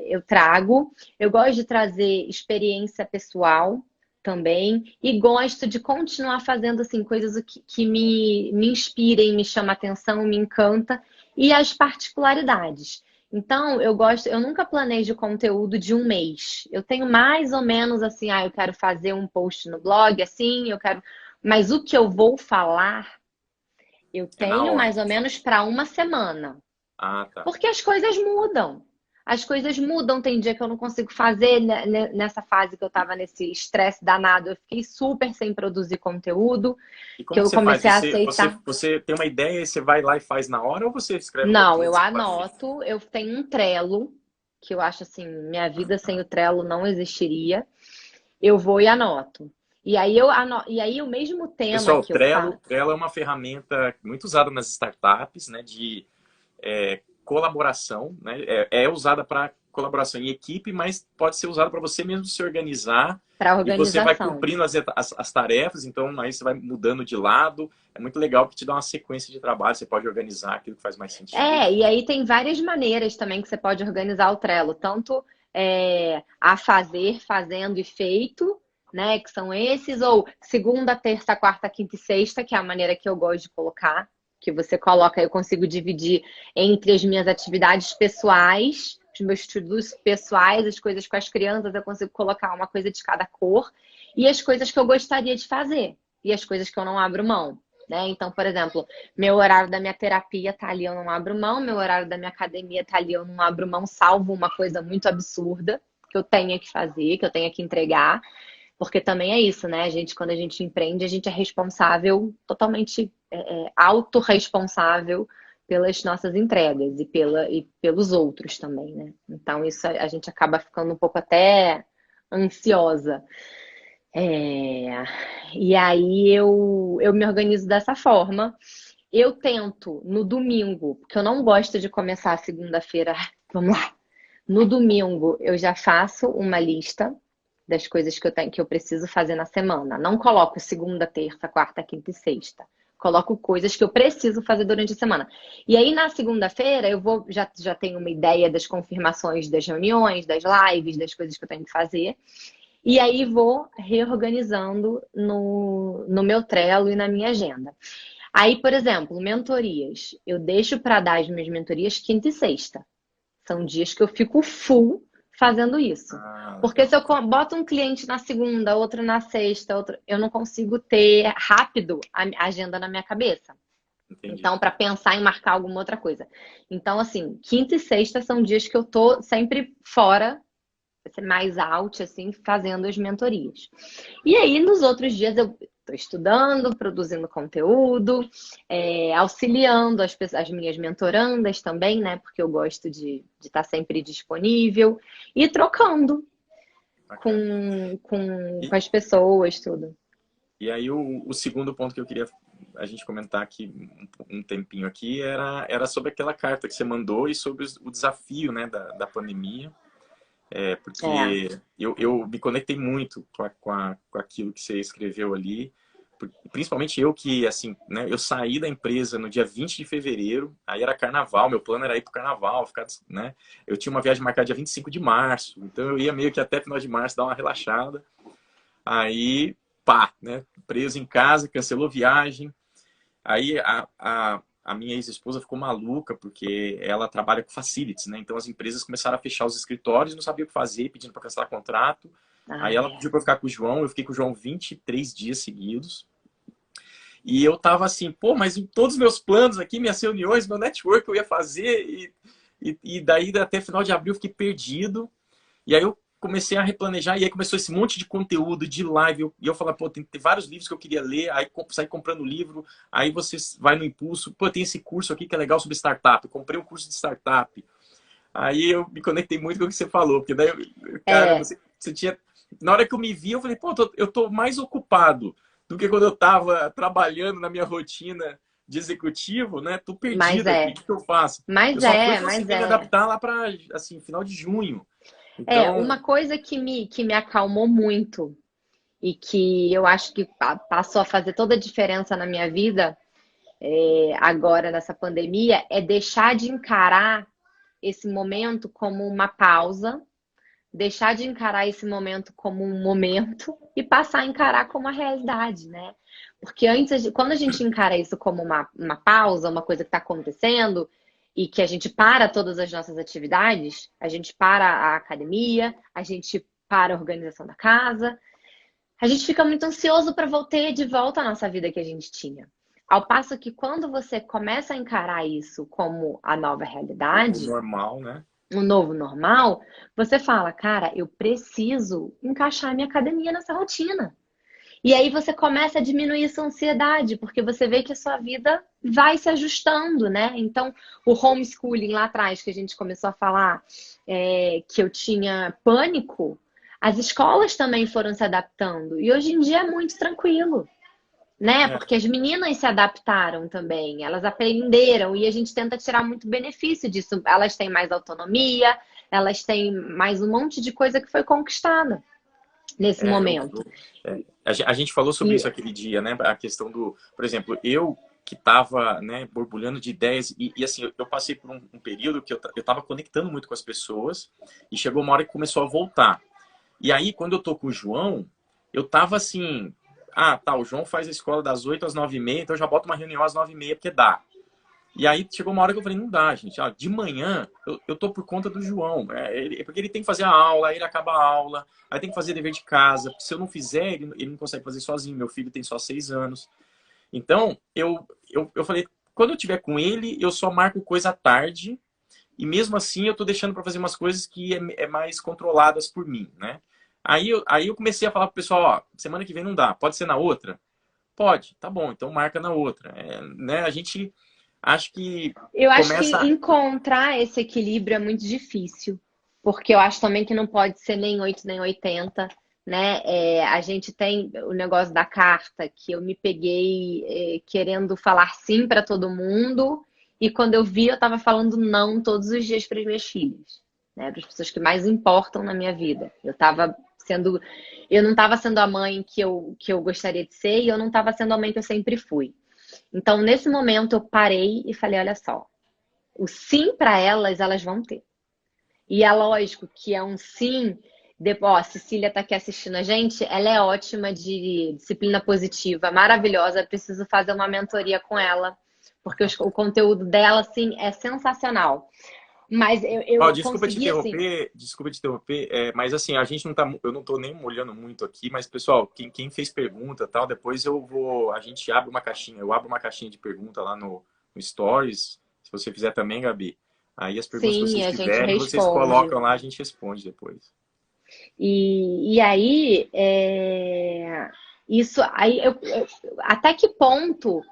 eu trago. Eu gosto de trazer experiência pessoal também. E gosto de continuar fazendo assim, coisas que me inspirem, me chamam a atenção, me encanta. E as particularidades. Então, eu nunca planejo conteúdo de um mês. Eu tenho mais ou menos assim, eu quero fazer um post no blog, assim, eu quero. Mas o que eu vou falar, eu É na tenho hora. mais ou menos para uma semana. Ah, tá. Porque as coisas mudam. As coisas mudam. Tem dia que eu não consigo fazer. Nessa fase que eu tava nesse estresse danado, eu fiquei super sem produzir conteúdo, E que como que eu você faz? comecei a aceitar. Você tem uma ideia e você vai lá e faz na hora ou você escreve um Não, roteiro? eu Você faz? anoto. Eu tenho um Trello, que eu acho assim, minha vida sem o Trello não existiria. Eu vou e anoto. E aí o mesmo tema Pessoal, que eu faço. Trello é uma ferramenta muito usada nas startups, né, de colaboração, né? É usada para colaboração em equipe, mas pode ser usada para você mesmo se organizar Para e você vai organização. cumprindo as tarefas, então aí você vai mudando de lado. É muito legal que te dá uma sequência de trabalho, você pode organizar aquilo que faz mais sentido. E aí tem várias maneiras também que você pode organizar o Trello, tanto a fazer, fazendo e feito, né? Que são esses, ou segunda, terça, quarta, quinta e sexta, que é a maneira que eu gosto de colocar, que você coloca, eu consigo dividir entre as minhas atividades pessoais, os meus estudos pessoais, as coisas com as crianças, eu consigo colocar uma coisa de cada cor, e as coisas que eu gostaria de fazer, e as coisas que eu não abro mão. Né? Então, por exemplo, meu horário da minha terapia tá ali, eu não abro mão. Meu horário da minha academia tá ali, eu não abro mão, salvo uma coisa muito absurda que eu tenha que fazer, que eu tenha que entregar. Porque também é isso, né? Quando a gente empreende, a gente é responsável, totalmente autorresponsável pelas nossas entregas e pelos outros também, né? Então, isso a gente acaba ficando um pouco até ansiosa. É, E aí eu me organizo dessa forma. Eu tento no domingo, porque eu não gosto de começar a segunda-feira. Vamos lá. No domingo eu já faço uma lista das coisas que que eu preciso fazer na semana. Não coloco segunda, terça, quarta, quinta e sexta. Coloco coisas que eu preciso fazer durante a semana. E aí na segunda-feira eu já tenho uma ideia das confirmações das reuniões, das lives, das coisas que eu tenho que fazer. E aí vou reorganizando no meu Trello e na minha agenda. Aí, por exemplo, mentorias. Eu deixo para dar as minhas mentorias quinta e sexta. São dias que eu fico full fazendo isso. Porque se eu boto um cliente na segunda, outro na sexta, eu não consigo ter rápido a agenda na minha cabeça. Entendi. Então, para pensar em marcar alguma outra coisa. Então, assim, quinta e sexta são dias que eu tô sempre fora, mais out, assim, fazendo as mentorias. E aí, nos outros dias, eu estou estudando, produzindo conteúdo, auxiliando as minhas mentorandas também, né? Porque eu gosto de estar sempre disponível e trocando com as pessoas, tudo. E aí o segundo ponto que eu queria a gente comentar aqui um tempinho aqui era sobre aquela carta que você mandou e sobre o desafio, né, da pandemia. Porque eu me conectei muito com aquilo que você escreveu ali, principalmente eu que, assim, né, eu saí da empresa no dia 20 de fevereiro, aí era carnaval, meu plano era ir pro carnaval, ficar, né, eu tinha uma viagem marcada dia 25 de março, então eu ia meio que até final de março dar uma relaxada, aí, pá, né, preso em casa, cancelou viagem, aí a minha ex-esposa ficou maluca, porque ela trabalha com facilities, né? Então as empresas começaram a fechar os escritórios, não sabia o que fazer, pedindo para cancelar contrato. Aí ela pediu para eu ficar com o João, eu fiquei com o João 23 dias seguidos. E eu tava assim, pô, mas em todos os meus planos aqui, minhas reuniões, meu network eu ia fazer, e daí até final de abril eu fiquei perdido. E aí eu comecei a replanejar, e aí começou esse monte de conteúdo, de live, e eu falei, pô, tem vários livros que eu queria ler, aí saí comprando livro, aí você vai no impulso, pô, tem esse curso aqui que é legal sobre startup, eu comprei um curso de startup. Aí eu me conectei muito com o que você falou, porque daí, cara, você tinha... Na hora que eu me vi, eu falei, pô, eu tô mais ocupado do que quando eu tava trabalhando na minha rotina de executivo, né? Tô perdido aqui, o que eu faço? Eu só fui conseguir me adaptar lá para, assim, final de junho. Então, Uma coisa que me acalmou muito e que eu acho que passou a fazer toda a diferença na minha vida agora nessa pandemia é deixar de encarar esse momento como uma pausa, deixar de encarar esse momento como um momento e passar a encarar como a realidade, né? Porque antes, quando a gente encara isso como uma pausa, uma coisa que está acontecendo, e que a gente para todas as nossas atividades, a gente para a academia, a gente para a organização da casa, a gente fica muito ansioso para ter de volta a nossa vida que a gente tinha. Ao passo que quando você começa a encarar isso como a nova realidade, o normal, né? o novo normal, você fala, cara, eu preciso encaixar minha academia nessa rotina. E aí você começa a diminuir sua ansiedade, porque você vê que a sua vida vai se ajustando, né? Então, o homeschooling lá atrás, que a gente começou a falar que eu tinha pânico, as escolas também foram se adaptando. E hoje em dia é muito tranquilo. né? É, Porque as meninas se adaptaram também, elas aprenderam e a gente tenta tirar muito benefício disso. Elas têm mais autonomia, elas têm mais um monte de coisa que foi conquistada nesse é, momento. a gente falou sobre E isso aquele dia, né? A questão do, por exemplo, eu que estava, né, borbulhando de ideias e assim, eu passei por um período que eu estava conectando muito com as pessoas e chegou uma hora que começou a voltar. E aí, quando eu tô com o João, eu tava assim, ah, tá, o João faz a escola das 8 às 9h30, então eu já boto uma reunião às 9h30, porque dá. E aí chegou uma hora que eu falei, não dá, gente. Ah, de manhã eu tô por conta do João. Porque ele tem que fazer a aula, aí ele acaba a aula, aí tem que fazer dever de casa. Se eu não fizer, ele não consegue fazer sozinho. Meu filho tem só 6 anos. Então, eu falei, quando eu tiver com ele, eu só marco coisa à tarde. E mesmo assim, eu tô deixando para fazer umas coisas que é mais controladas por mim, né? Aí eu comecei a falar pro pessoal, ó, semana que vem não dá, pode ser na outra? Pode, tá bom, então marca na outra. Né, a gente acho que eu acho que começa. encontrar esse equilíbrio é muito difícil, porque eu acho também que não pode ser nem 8 nem 80, né? A gente tem o negócio da carta, que eu me peguei querendo falar sim para todo mundo, e quando eu vi, eu estava falando não todos os dias para as minhas filhas, né? Para as pessoas que mais importam na minha vida. Sendo, eu não estava sendo a mãe que eu gostaria de ser, e eu não estava sendo a mãe que eu sempre fui. Então, nesse momento, eu parei e falei: olha só, o sim para elas, elas vão ter. E é lógico que é um sim. Ó, a Cecília está aqui assistindo a gente, ela é ótima de disciplina positiva, maravilhosa. Preciso fazer uma mentoria com ela, porque o conteúdo dela, assim, é sensacional. Mas eu, Ó, eu consegui, assim, desculpa te interromper, mas assim, a gente não tá, eu não tô nem molhando muito aqui, mas pessoal, quem fez pergunta tal, depois a gente abre uma caixinha, eu abro uma caixinha de pergunta lá no Stories, se você fizer também, Gabi. Aí as perguntas que sim, vocês a gente tiverem, vocês responde. colocam lá, a gente responde depois. E aí, isso aí, até que ponto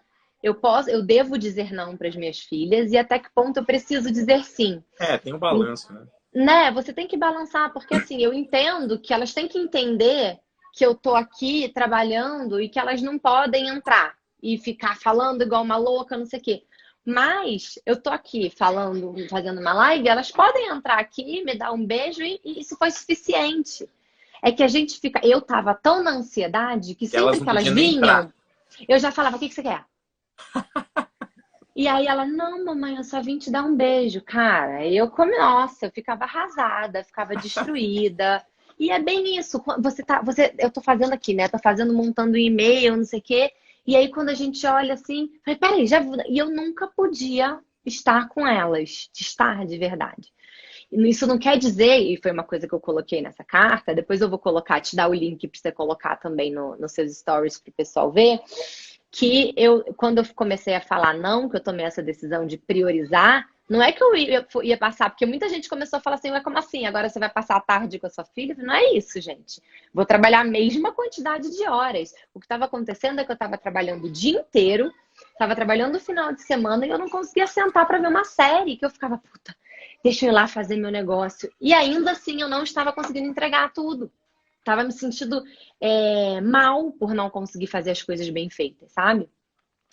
eu devo dizer não para as minhas filhas e até que ponto eu preciso dizer sim, Tem um balanço, né? né? Você tem que balançar, porque assim, eu entendo que elas têm que entender que eu tô aqui trabalhando e que elas não podem entrar e ficar falando igual uma louca, não sei o quê. Mas eu tô aqui falando, fazendo uma live, elas podem entrar aqui, me dar um beijo e isso foi suficiente. É que a gente fica. Eu tava tão na ansiedade que Que elas sempre não que elas podiam nem entrar. vinham, eu já falava: o que que você quer? E aí ela: não, mamãe, eu só vim te dar um beijo, cara. E eu como, nossa, eu ficava arrasada, ficava destruída. E é bem isso. Eu tô fazendo aqui, né? Tô fazendo, montando um e-mail, não sei o quê. E aí quando a gente olha assim, falei: peraí, e eu nunca podia estar com elas, de estar de verdade. Isso não quer dizer, e foi uma coisa que eu coloquei nessa carta, depois eu vou colocar, te dar o link para você colocar também nos seus stories para o pessoal ver, que quando eu comecei a falar não, que eu tomei essa decisão de priorizar, não é que eu ia passar, porque muita gente começou a falar assim: ué, como assim? Agora você vai passar a tarde com a sua filha? Eu falei: não é isso, gente. Vou trabalhar a mesma quantidade de horas. O que estava acontecendo é que eu estava trabalhando o dia inteiro, estava trabalhando no final de semana e eu não conseguia sentar para ver uma série, que eu ficava: puta, deixa eu ir lá fazer meu negócio. E ainda assim eu não estava conseguindo entregar tudo. Estava me sentindo mal por não conseguir fazer as coisas bem feitas, sabe?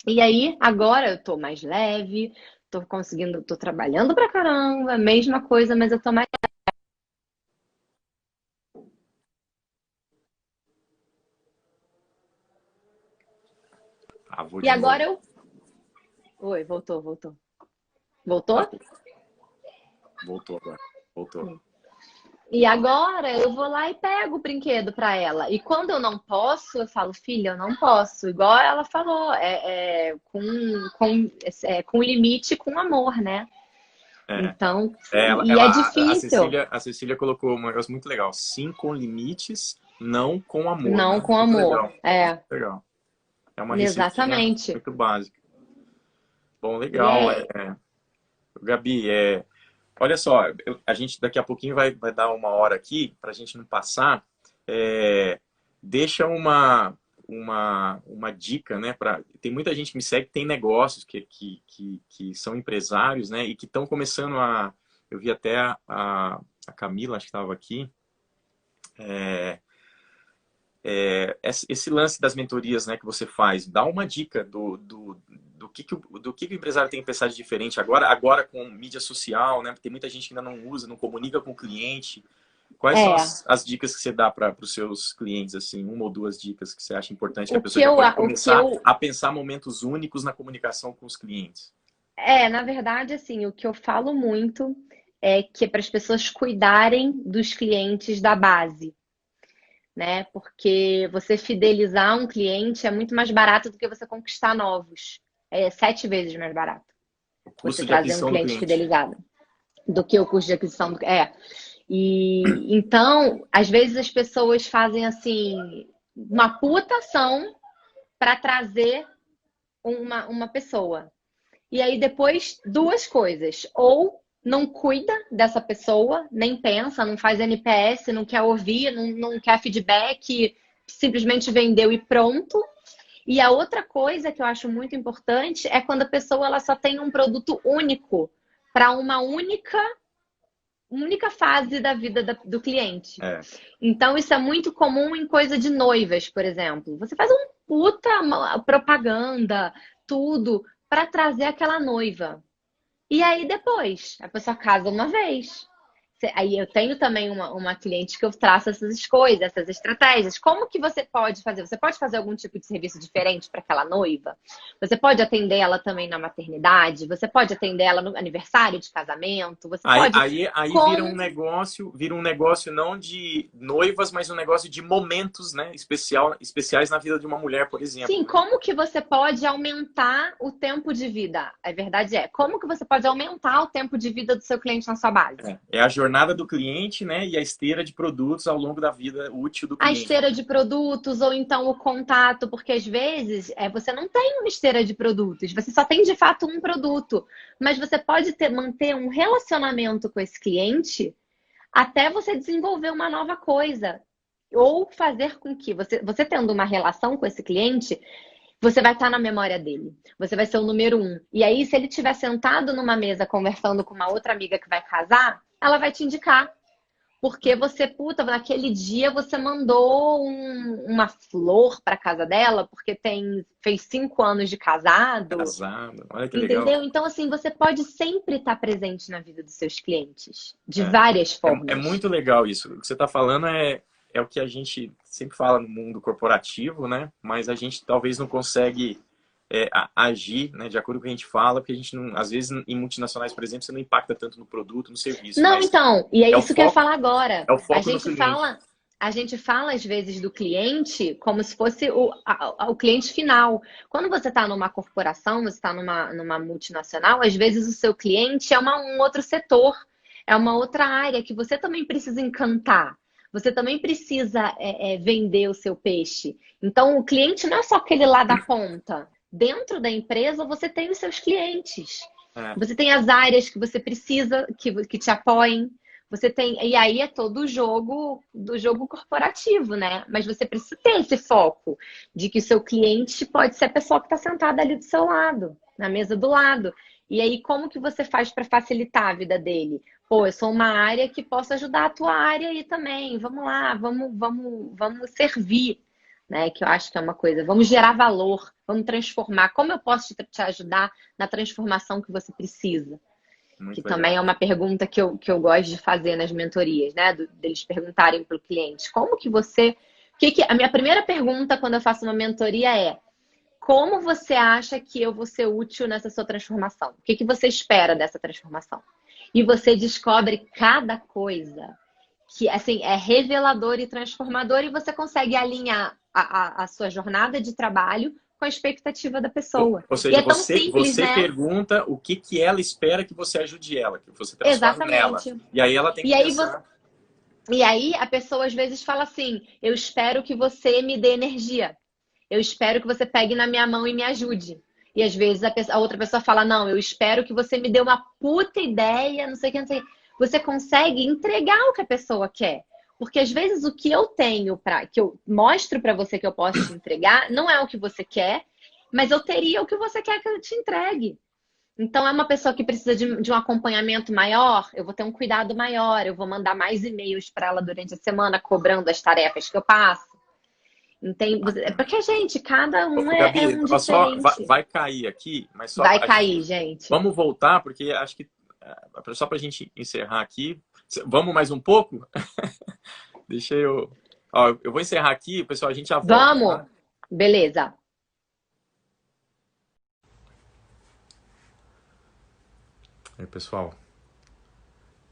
E aí, agora eu tô mais leve, tô conseguindo, tô trabalhando pra caramba, mesma coisa, mas eu tô mais. Ah, vou E de agora novo. eu. Oi, voltou. Ah, Voltou? voltou agora. Voltou. E agora eu vou lá e pego o brinquedo para ela. E quando eu não posso, eu falo: filha, eu não posso. Igual ela falou, com limite, com amor, né? É. Então, Ela, e é ela, difícil. a Cecília colocou um negócio muito legal. Sim com limites, não com amor, Não né? com Muito amor. legal. É, Legal. É uma receitinha exatamente. muito básica. Bom, E legal. é. Gabi, olha só, a gente daqui a pouquinho vai dar uma hora aqui, para a gente não passar. Deixa uma dica, né? Tem muita gente que me segue que tem negócios, que são empresários, né? E que estão começando a. Eu vi até a Camila, acho que estava aqui, esse lance das mentorias, né, que você faz, dá uma dica do que o empresário tem que pensar de diferente agora com mídia social, né? Tem muita gente que ainda não usa, não comunica com o cliente. Quais são É, as dicas que você dá para os seus clientes, assim, uma ou duas dicas que você acha importante que a o pessoa que já eu, pode o que começar eu, a pensar momentos únicos na comunicação com os clientes? na verdade, assim, o que eu falo muito é que é para as pessoas cuidarem dos clientes da base, né? Porque você fidelizar um cliente é muito mais barato do que você conquistar novos. É 7 vezes mais barato O você custo de trazer um aquisição do cliente cliente. fidelizado do que o custo de aquisição. E então, às vezes as pessoas fazem assim uma puta ação para trazer uma pessoa. E aí depois duas coisas, ou não cuida dessa pessoa, nem pensa, não faz NPS, não quer ouvir, não quer feedback, simplesmente vendeu e pronto. E a outra coisa que eu acho muito importante é quando a pessoa ela só tem um produto único para uma única fase da vida do cliente. É. Então, isso é muito comum em coisa de noivas, por exemplo. Você faz um puta propaganda, tudo, para trazer aquela noiva. E aí depois, a pessoa casa uma vez. Aí eu tenho também uma cliente que eu traço essas coisas, essas estratégias. Como que você pode fazer? Você pode fazer algum tipo de serviço diferente para aquela noiva? Você pode atender ela também na maternidade? Você pode atender ela no aniversário de casamento? Você Aí, pode. aí, aí Como vira um negócio não de noivas, mas um negócio de momentos, né, especiais na vida de uma mulher, por exemplo, Sim, né? como que você pode aumentar o tempo de vida? A verdade é, como que você pode aumentar o tempo de vida do seu cliente na sua base? É a jornada do cliente, né, e a esteira de produtos ao longo da vida útil do A cliente. esteira de produtos ou então o contato, porque às vezes você não tem uma esteira de produtos, você só tem de fato um produto, mas você pode manter um relacionamento com esse cliente até você desenvolver uma nova coisa. Ou fazer com que você tendo uma relação com esse cliente, você vai estar na memória dele. Você vai ser o número um. E aí, se ele estiver sentado numa mesa conversando com uma outra amiga que vai casar, ela vai te indicar. Porque você, puta, naquele dia você mandou uma flor para casa dela, porque fez 5 anos de casado, Casado, olha que legal. entendeu? Então, assim, você pode sempre estar presente na vida dos seus clientes, de É, várias é formas. muito legal isso. O que você está falando é o que a gente sempre fala no mundo corporativo, né? Mas a gente talvez não consegue agir, né, de acordo com o que a gente fala, porque a gente não, às vezes em multinacionais, por exemplo, você não impacta tanto no produto, no serviço, Não, mas então, e é é o isso que eu ia foco, falar agora. é o A foco no gente cliente. fala, a gente fala às vezes do cliente como se fosse o cliente final. Quando você está numa corporação, você está numa multinacional, às vezes o seu cliente é um outro setor, é uma outra área que você também precisa encantar. Você também precisa vender o seu peixe. Então, o cliente não é só aquele lá da ponta. Dentro da empresa, você tem os seus clientes. É, Você tem as áreas que você precisa que te apoiem. Você tem, e aí é todo o jogo do jogo corporativo, né? Mas você precisa ter esse foco de que o seu cliente pode ser a pessoa que está sentada ali do seu lado, na mesa do lado. E aí, como que você faz para facilitar a vida dele? Pô, eu sou uma área que posso ajudar a tua área aí também. Vamos lá, vamos servir, né? Que eu acho que é uma coisa. Vamos gerar valor, vamos transformar. Como eu posso te ajudar na transformação que você precisa? Que muito também legal. é uma pergunta que eu gosto de fazer nas mentorias, né? Deles perguntarem para o cliente, como que você. A minha primeira pergunta quando eu faço uma mentoria é: como você acha que eu vou ser útil nessa sua transformação? O que você espera dessa transformação? E você descobre cada coisa que assim é revelador e transformador e você consegue alinhar a sua jornada de trabalho com a expectativa da pessoa. Ou E seja, é tão você, simples, você né? pergunta o que ela espera que você ajude ela, que você transforme nela. Exatamente. E aí ela tem E que aí você pensar. E aí a pessoa às vezes fala assim: eu espero que você me dê energia. Eu espero que você pegue na minha mão e me ajude. E às vezes a outra pessoa fala: não, eu espero que você me dê uma puta ideia, não sei o que, não sei o que. Você consegue entregar o que a pessoa quer. Porque às vezes o que eu tenho que eu mostro para você que eu posso te entregar, não é o que você quer, mas eu teria o que você quer que eu te entregue. Então, é uma pessoa que precisa de um acompanhamento maior, eu vou ter um cuidado maior, eu vou mandar mais e-mails para ela durante a semana, cobrando as tarefas que eu passo. Entende? É porque, gente, cada Ô, um é Gabi, um só diferente. vai cair aqui, mas só Vai a cair, gente gente. vamos voltar porque acho que só para a gente encerrar aqui, vamos mais um pouco? Deixa eu, ó, eu vou encerrar aqui, pessoal, a gente já volta, Vamos? tá? Beleza. Aí, pessoal,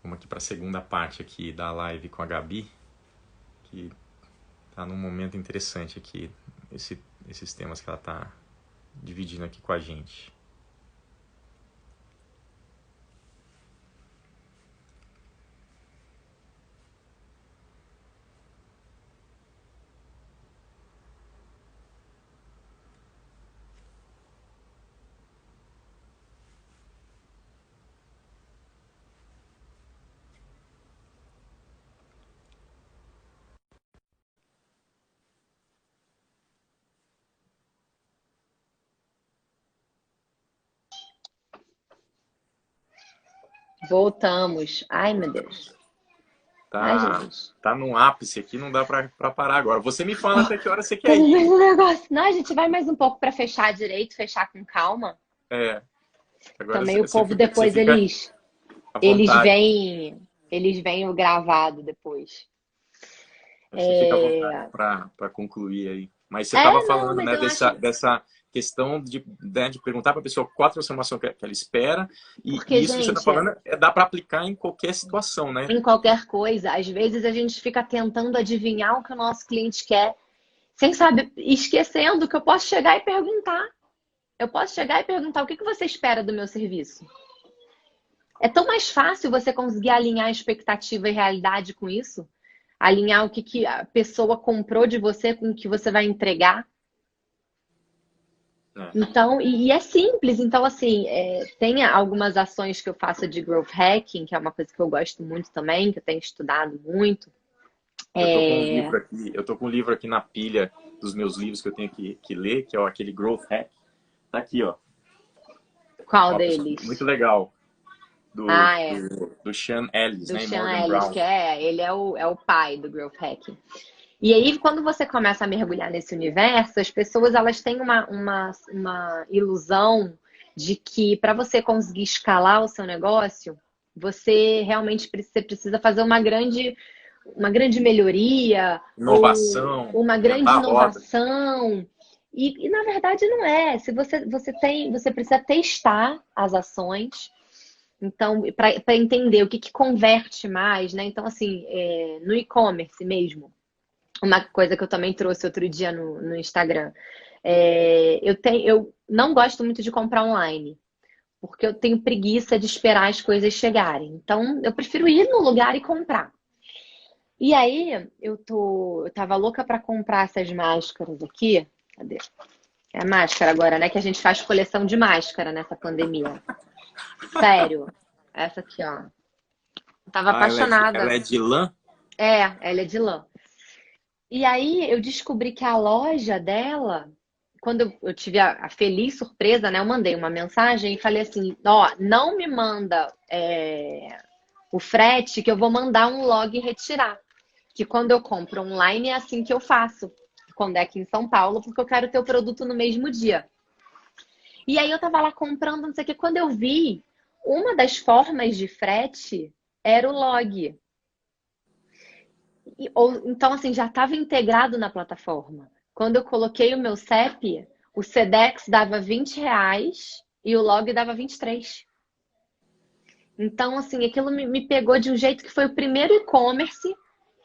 vamos aqui para a segunda parte aqui da live com a Gabi, que tá num momento interessante aqui, esses temas que ela tá dividindo aqui com a gente. Voltamos. Ai, meu Deus. Ai, Tá, Jesus. tá num ápice aqui, não dá pra parar agora. Você me fala até que hora você Tô quer no ir. mesmo negócio. Não, a gente vai mais um pouco para fechar direito, fechar com calma. É, agora Também o você povo fica, você depois fica à eles vontade. vêm o gravado depois. Você fica à vontade É, para concluir aí. Mas você estava não, falando, mas né, eu acho dessa questão de, né, de perguntar para a pessoa qual a transformação que ela espera, porque, e isso que você está gente, falando dá para aplicar em qualquer situação, né? em qualquer coisa, às vezes a gente fica tentando adivinhar o que o nosso cliente quer, sem saber, esquecendo que eu posso chegar e perguntar. Eu posso chegar e perguntar o que você espera do meu serviço. É tão mais fácil você conseguir alinhar expectativa e realidade com isso. Alinhar o que a pessoa comprou de você com o que você vai entregar. É. Então, e é simples. Então, assim, tem algumas ações que eu faço de growth hacking, que é uma coisa que eu gosto muito também, que eu tenho estudado muito. Eu tô com um É... livro aqui, eu tô com um livro aqui na pilha dos meus livros que eu tenho que ler, que é aquele Growth Hack. Tá aqui, ó. Qual Uma pessoa muito deles? legal, do, Ah, é. do Sean Ellis, Do né, e Sean Morgan Ellis, Brown. que ele é o pai do growth hacking. E aí, quando você começa a mergulhar nesse universo, as pessoas elas têm uma ilusão de que para você conseguir escalar o seu negócio, você realmente precisa fazer uma grande melhoria ou Inovação, uma grande inventar a roda. inovação. E na verdade não é. Se você precisa testar as ações. Então, para entender o que converte mais, né? Então, assim, no e-commerce mesmo. Uma coisa que eu também trouxe outro dia no Instagram. Eu não gosto muito de comprar online, porque eu tenho preguiça de esperar as coisas chegarem. Então, eu prefiro ir no lugar e comprar. E aí, eu tava louca para comprar essas máscaras aqui. Cadê? É a máscara agora, né? Que a gente faz coleção de máscara nessa pandemia. Sério. Essa aqui, ó. Eu tava Ah, ela apaixonada. é de lã? Ela é de lã. E aí eu descobri que a loja dela, quando eu tive a feliz surpresa, né? Eu mandei uma mensagem e falei assim: ó, não me manda o frete, que eu vou mandar um log retirar. Que quando eu compro online é assim que eu faço, quando é aqui em São Paulo, porque eu quero ter o produto no mesmo dia. E aí eu tava lá comprando, não sei o que, quando eu vi, uma das formas de frete era o log. Então, assim, já estava integrado na plataforma. Quando eu coloquei o meu CEP, o Sedex dava R$ 20 e o log dava 23. Então, assim, aquilo me pegou de um jeito que foi o primeiro e-commerce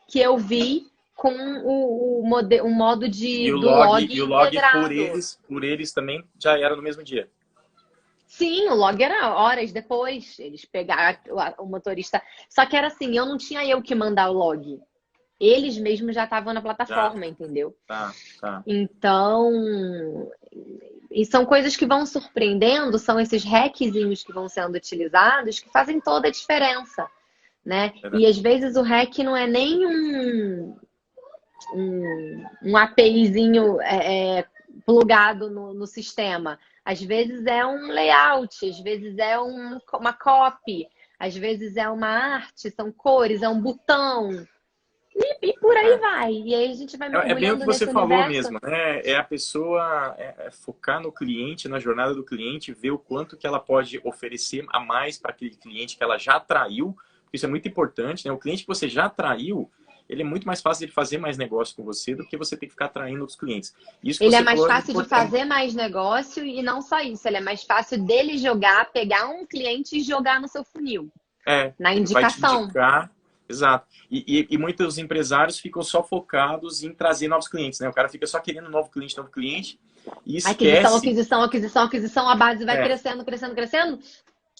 que eu vi com o modo do log E o log integrado. por eles também já era no mesmo dia. Sim, o log era horas depois. Eles pegaram o motorista. Só que era assim, eu não tinha eu que mandar o log. Eles mesmos já estavam na Já, plataforma, entendeu? tá. Então, e são coisas que vão surpreendendo, são esses hackzinhos que vão sendo utilizados que fazem toda a diferença, né? Verdade. E às vezes o hack não é nem um APIzinho plugado no sistema. Às vezes é um layout, às vezes é uma copy, às vezes é uma arte, são cores, é um botão. E por aí É. vai. E aí a gente vai É bem o mergulhando que você nesse falou universo. mesmo, né? É a pessoa focar no cliente, na jornada do cliente, ver o quanto que ela pode oferecer a mais para aquele cliente que ela já atraiu. Isso é muito importante, né? O cliente que você já atraiu, ele é muito mais fácil de fazer mais negócio com você do que você ter que ficar atraindo outros clientes. Isso que Ele é você mais falou é fácil de importante. fazer mais negócio e não só isso, ele é mais fácil dele jogar, pegar um cliente e jogar no seu funil, na Ele vai te indicação. indicar. Exato. E muitos empresários ficam só focados em trazer novos clientes, né? O cara fica só querendo novo cliente, e Aquisição, esquece. aquisição, aquisição, aquisição, a base vai É, crescendo, crescendo, crescendo.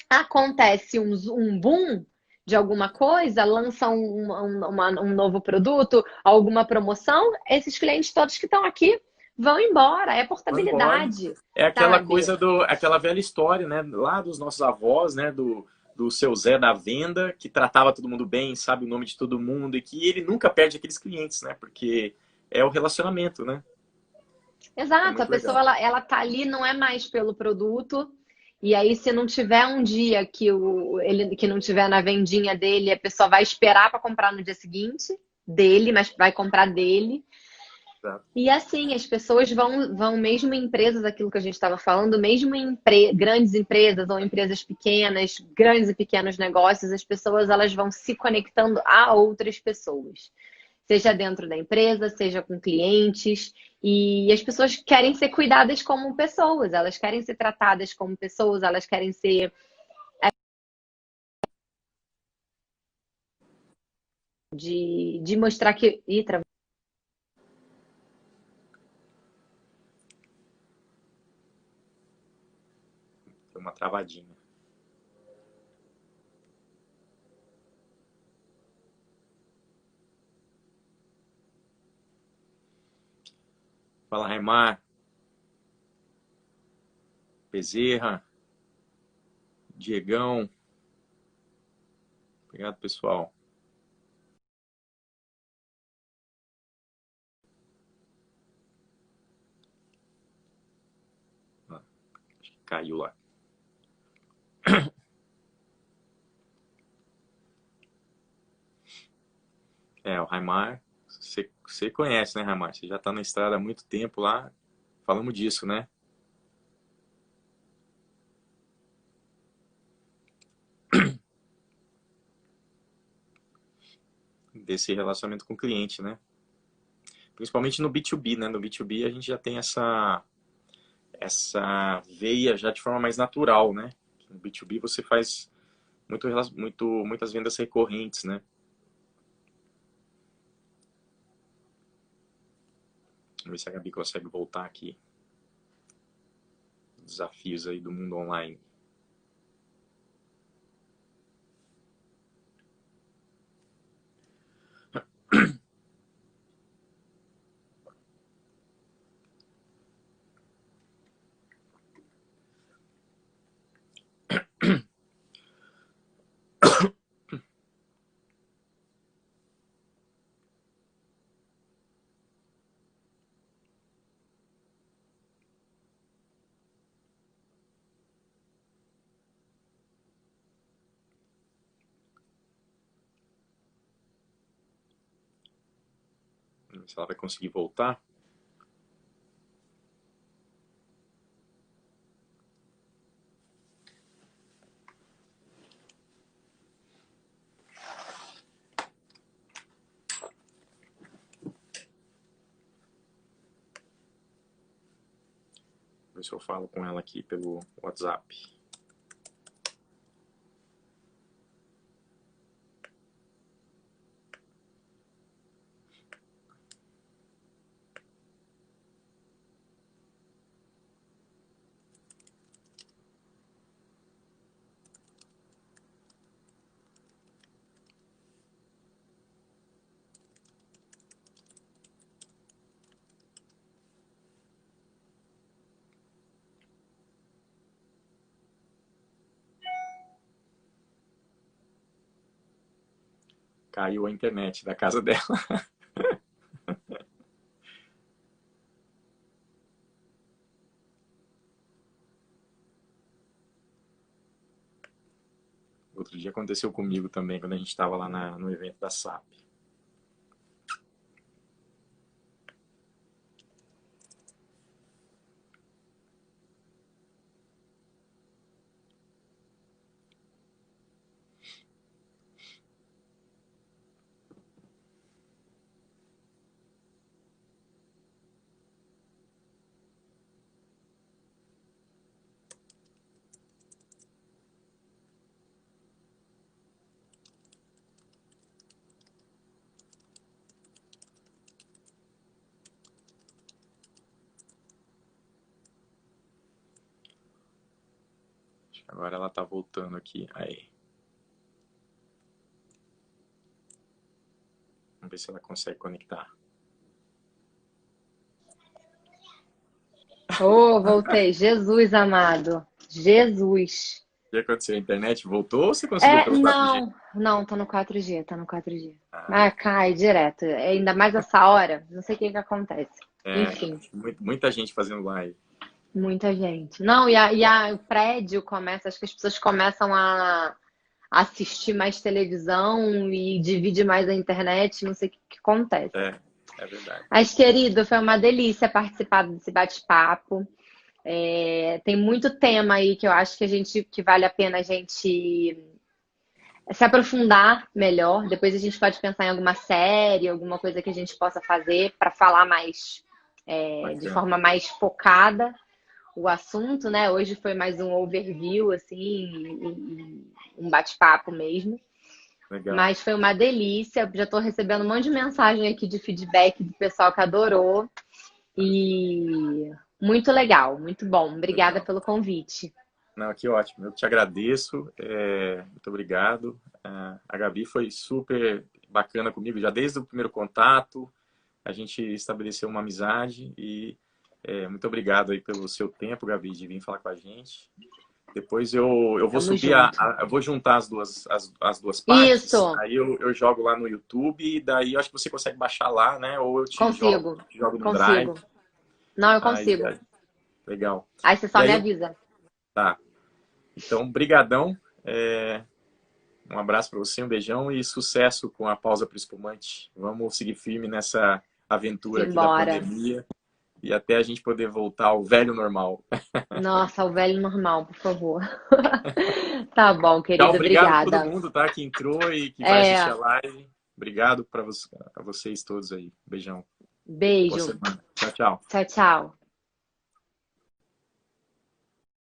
Acontece um boom de alguma coisa, lança um novo produto, alguma promoção, esses clientes todos que estão aqui vão embora. É vão embora. portabilidade, É aquela sabe? coisa aquela velha história, né? Lá dos nossos avós, né? Do seu Zé da venda, que tratava todo mundo bem, sabe o nome de todo mundo, e que ele nunca perde aqueles clientes, né? Porque é o relacionamento, né? É Exato, a muito pessoa legal. ela tá ali não é mais pelo produto. E aí, se não tiver um dia que ele que não tiver na vendinha dele, a pessoa vai esperar para comprar no dia seguinte dele, mas vai comprar dele. Tá? E assim, as pessoas vão mesmo em empresas, aquilo que a gente estava falando, mesmo em grandes empresas ou empresas pequenas, grandes e pequenos negócios, as pessoas elas vão se conectando a outras pessoas, seja dentro da empresa, seja com clientes, e as pessoas querem ser cuidadas como pessoas, elas querem ser tratadas como pessoas, elas querem ser de mostrar que. Ih, Tem uma travadinha. Fala, Raimar, Bezerra, Diegão. Obrigado, pessoal. Ah, acho que caiu lá. É, o Raimar, você conhece, né, Raimar? Você já está na estrada há muito tempo lá. Falamos disso, né? Desse relacionamento com o cliente, né? Principalmente no B2B, né? No B2B a gente já tem essa veia já de forma mais natural, né? No B2B você faz muitas vendas recorrentes, né? Vamos ver se a Gabi consegue voltar aqui. Desafios aí do mundo online. Vamos ver se ela vai conseguir voltar. Vamos ver se eu falo com ela aqui pelo WhatsApp. Caiu a internet da casa dela. Outro dia aconteceu comigo também, quando a gente estava lá no evento da SAP. Agora ela tá voltando aqui. Aí. Vamos ver se ela consegue conectar. Oh, voltei. Jesus amado. Jesus. O que aconteceu? A internet voltou ou você conseguiu pelo 4G? Não, tá no 4G, tá no 4G. Ah, Ah, cai direto. Ainda mais essa hora, não sei o que que acontece. Enfim, muita gente fazendo live. muita gente. Não, o prédio começa, acho que as pessoas começam a assistir mais televisão e divide mais a internet, não sei o que que acontece. É verdade. Mas, querido, foi uma delícia participar desse bate-papo. Tem muito tema aí que eu acho que vale a pena a gente se aprofundar melhor. Depois a gente pode pensar em alguma série, alguma coisa que a gente possa fazer para falar mais de Bacana. forma mais focada o assunto, né? Hoje foi mais um overview, assim, um bate-papo mesmo. Legal. Mas foi uma delícia. Já estou recebendo um monte de mensagem aqui de feedback do pessoal que adorou. E muito legal, muito bom. Obrigada Legal. pelo convite. Não, que ótimo. Eu te agradeço. Muito obrigado. A Gabi foi super bacana comigo, já desde o primeiro contato. A gente estabeleceu uma amizade e muito obrigado aí pelo seu tempo, Gabi, de vir falar com a gente. Depois eu vou Tamo subir, junto. eu vou juntar as duas partes. Isso, Aí eu jogo lá no YouTube e daí eu acho que você consegue baixar lá, né? Ou eu te consigo, jogo no Drive. consigo. Não, eu Aí, consigo. legal. Aí você E só me aí, avisa. tá. Então, brigadão. Um abraço para você, um beijão e sucesso com a pausa para o espumante. Vamos seguir firme nessa aventura aqui da Simbora. pandemia e até a gente poder voltar ao velho normal. Nossa, o velho normal, por favor. Tá bom, Tchau, querida. obrigado a todo Obrigada. mundo, tá? Que entrou e que vai assistir a É, live. Obrigado a vocês todos aí. Beijão. Boa beijo. semana. Tchau, tchau. Tchau, tchau.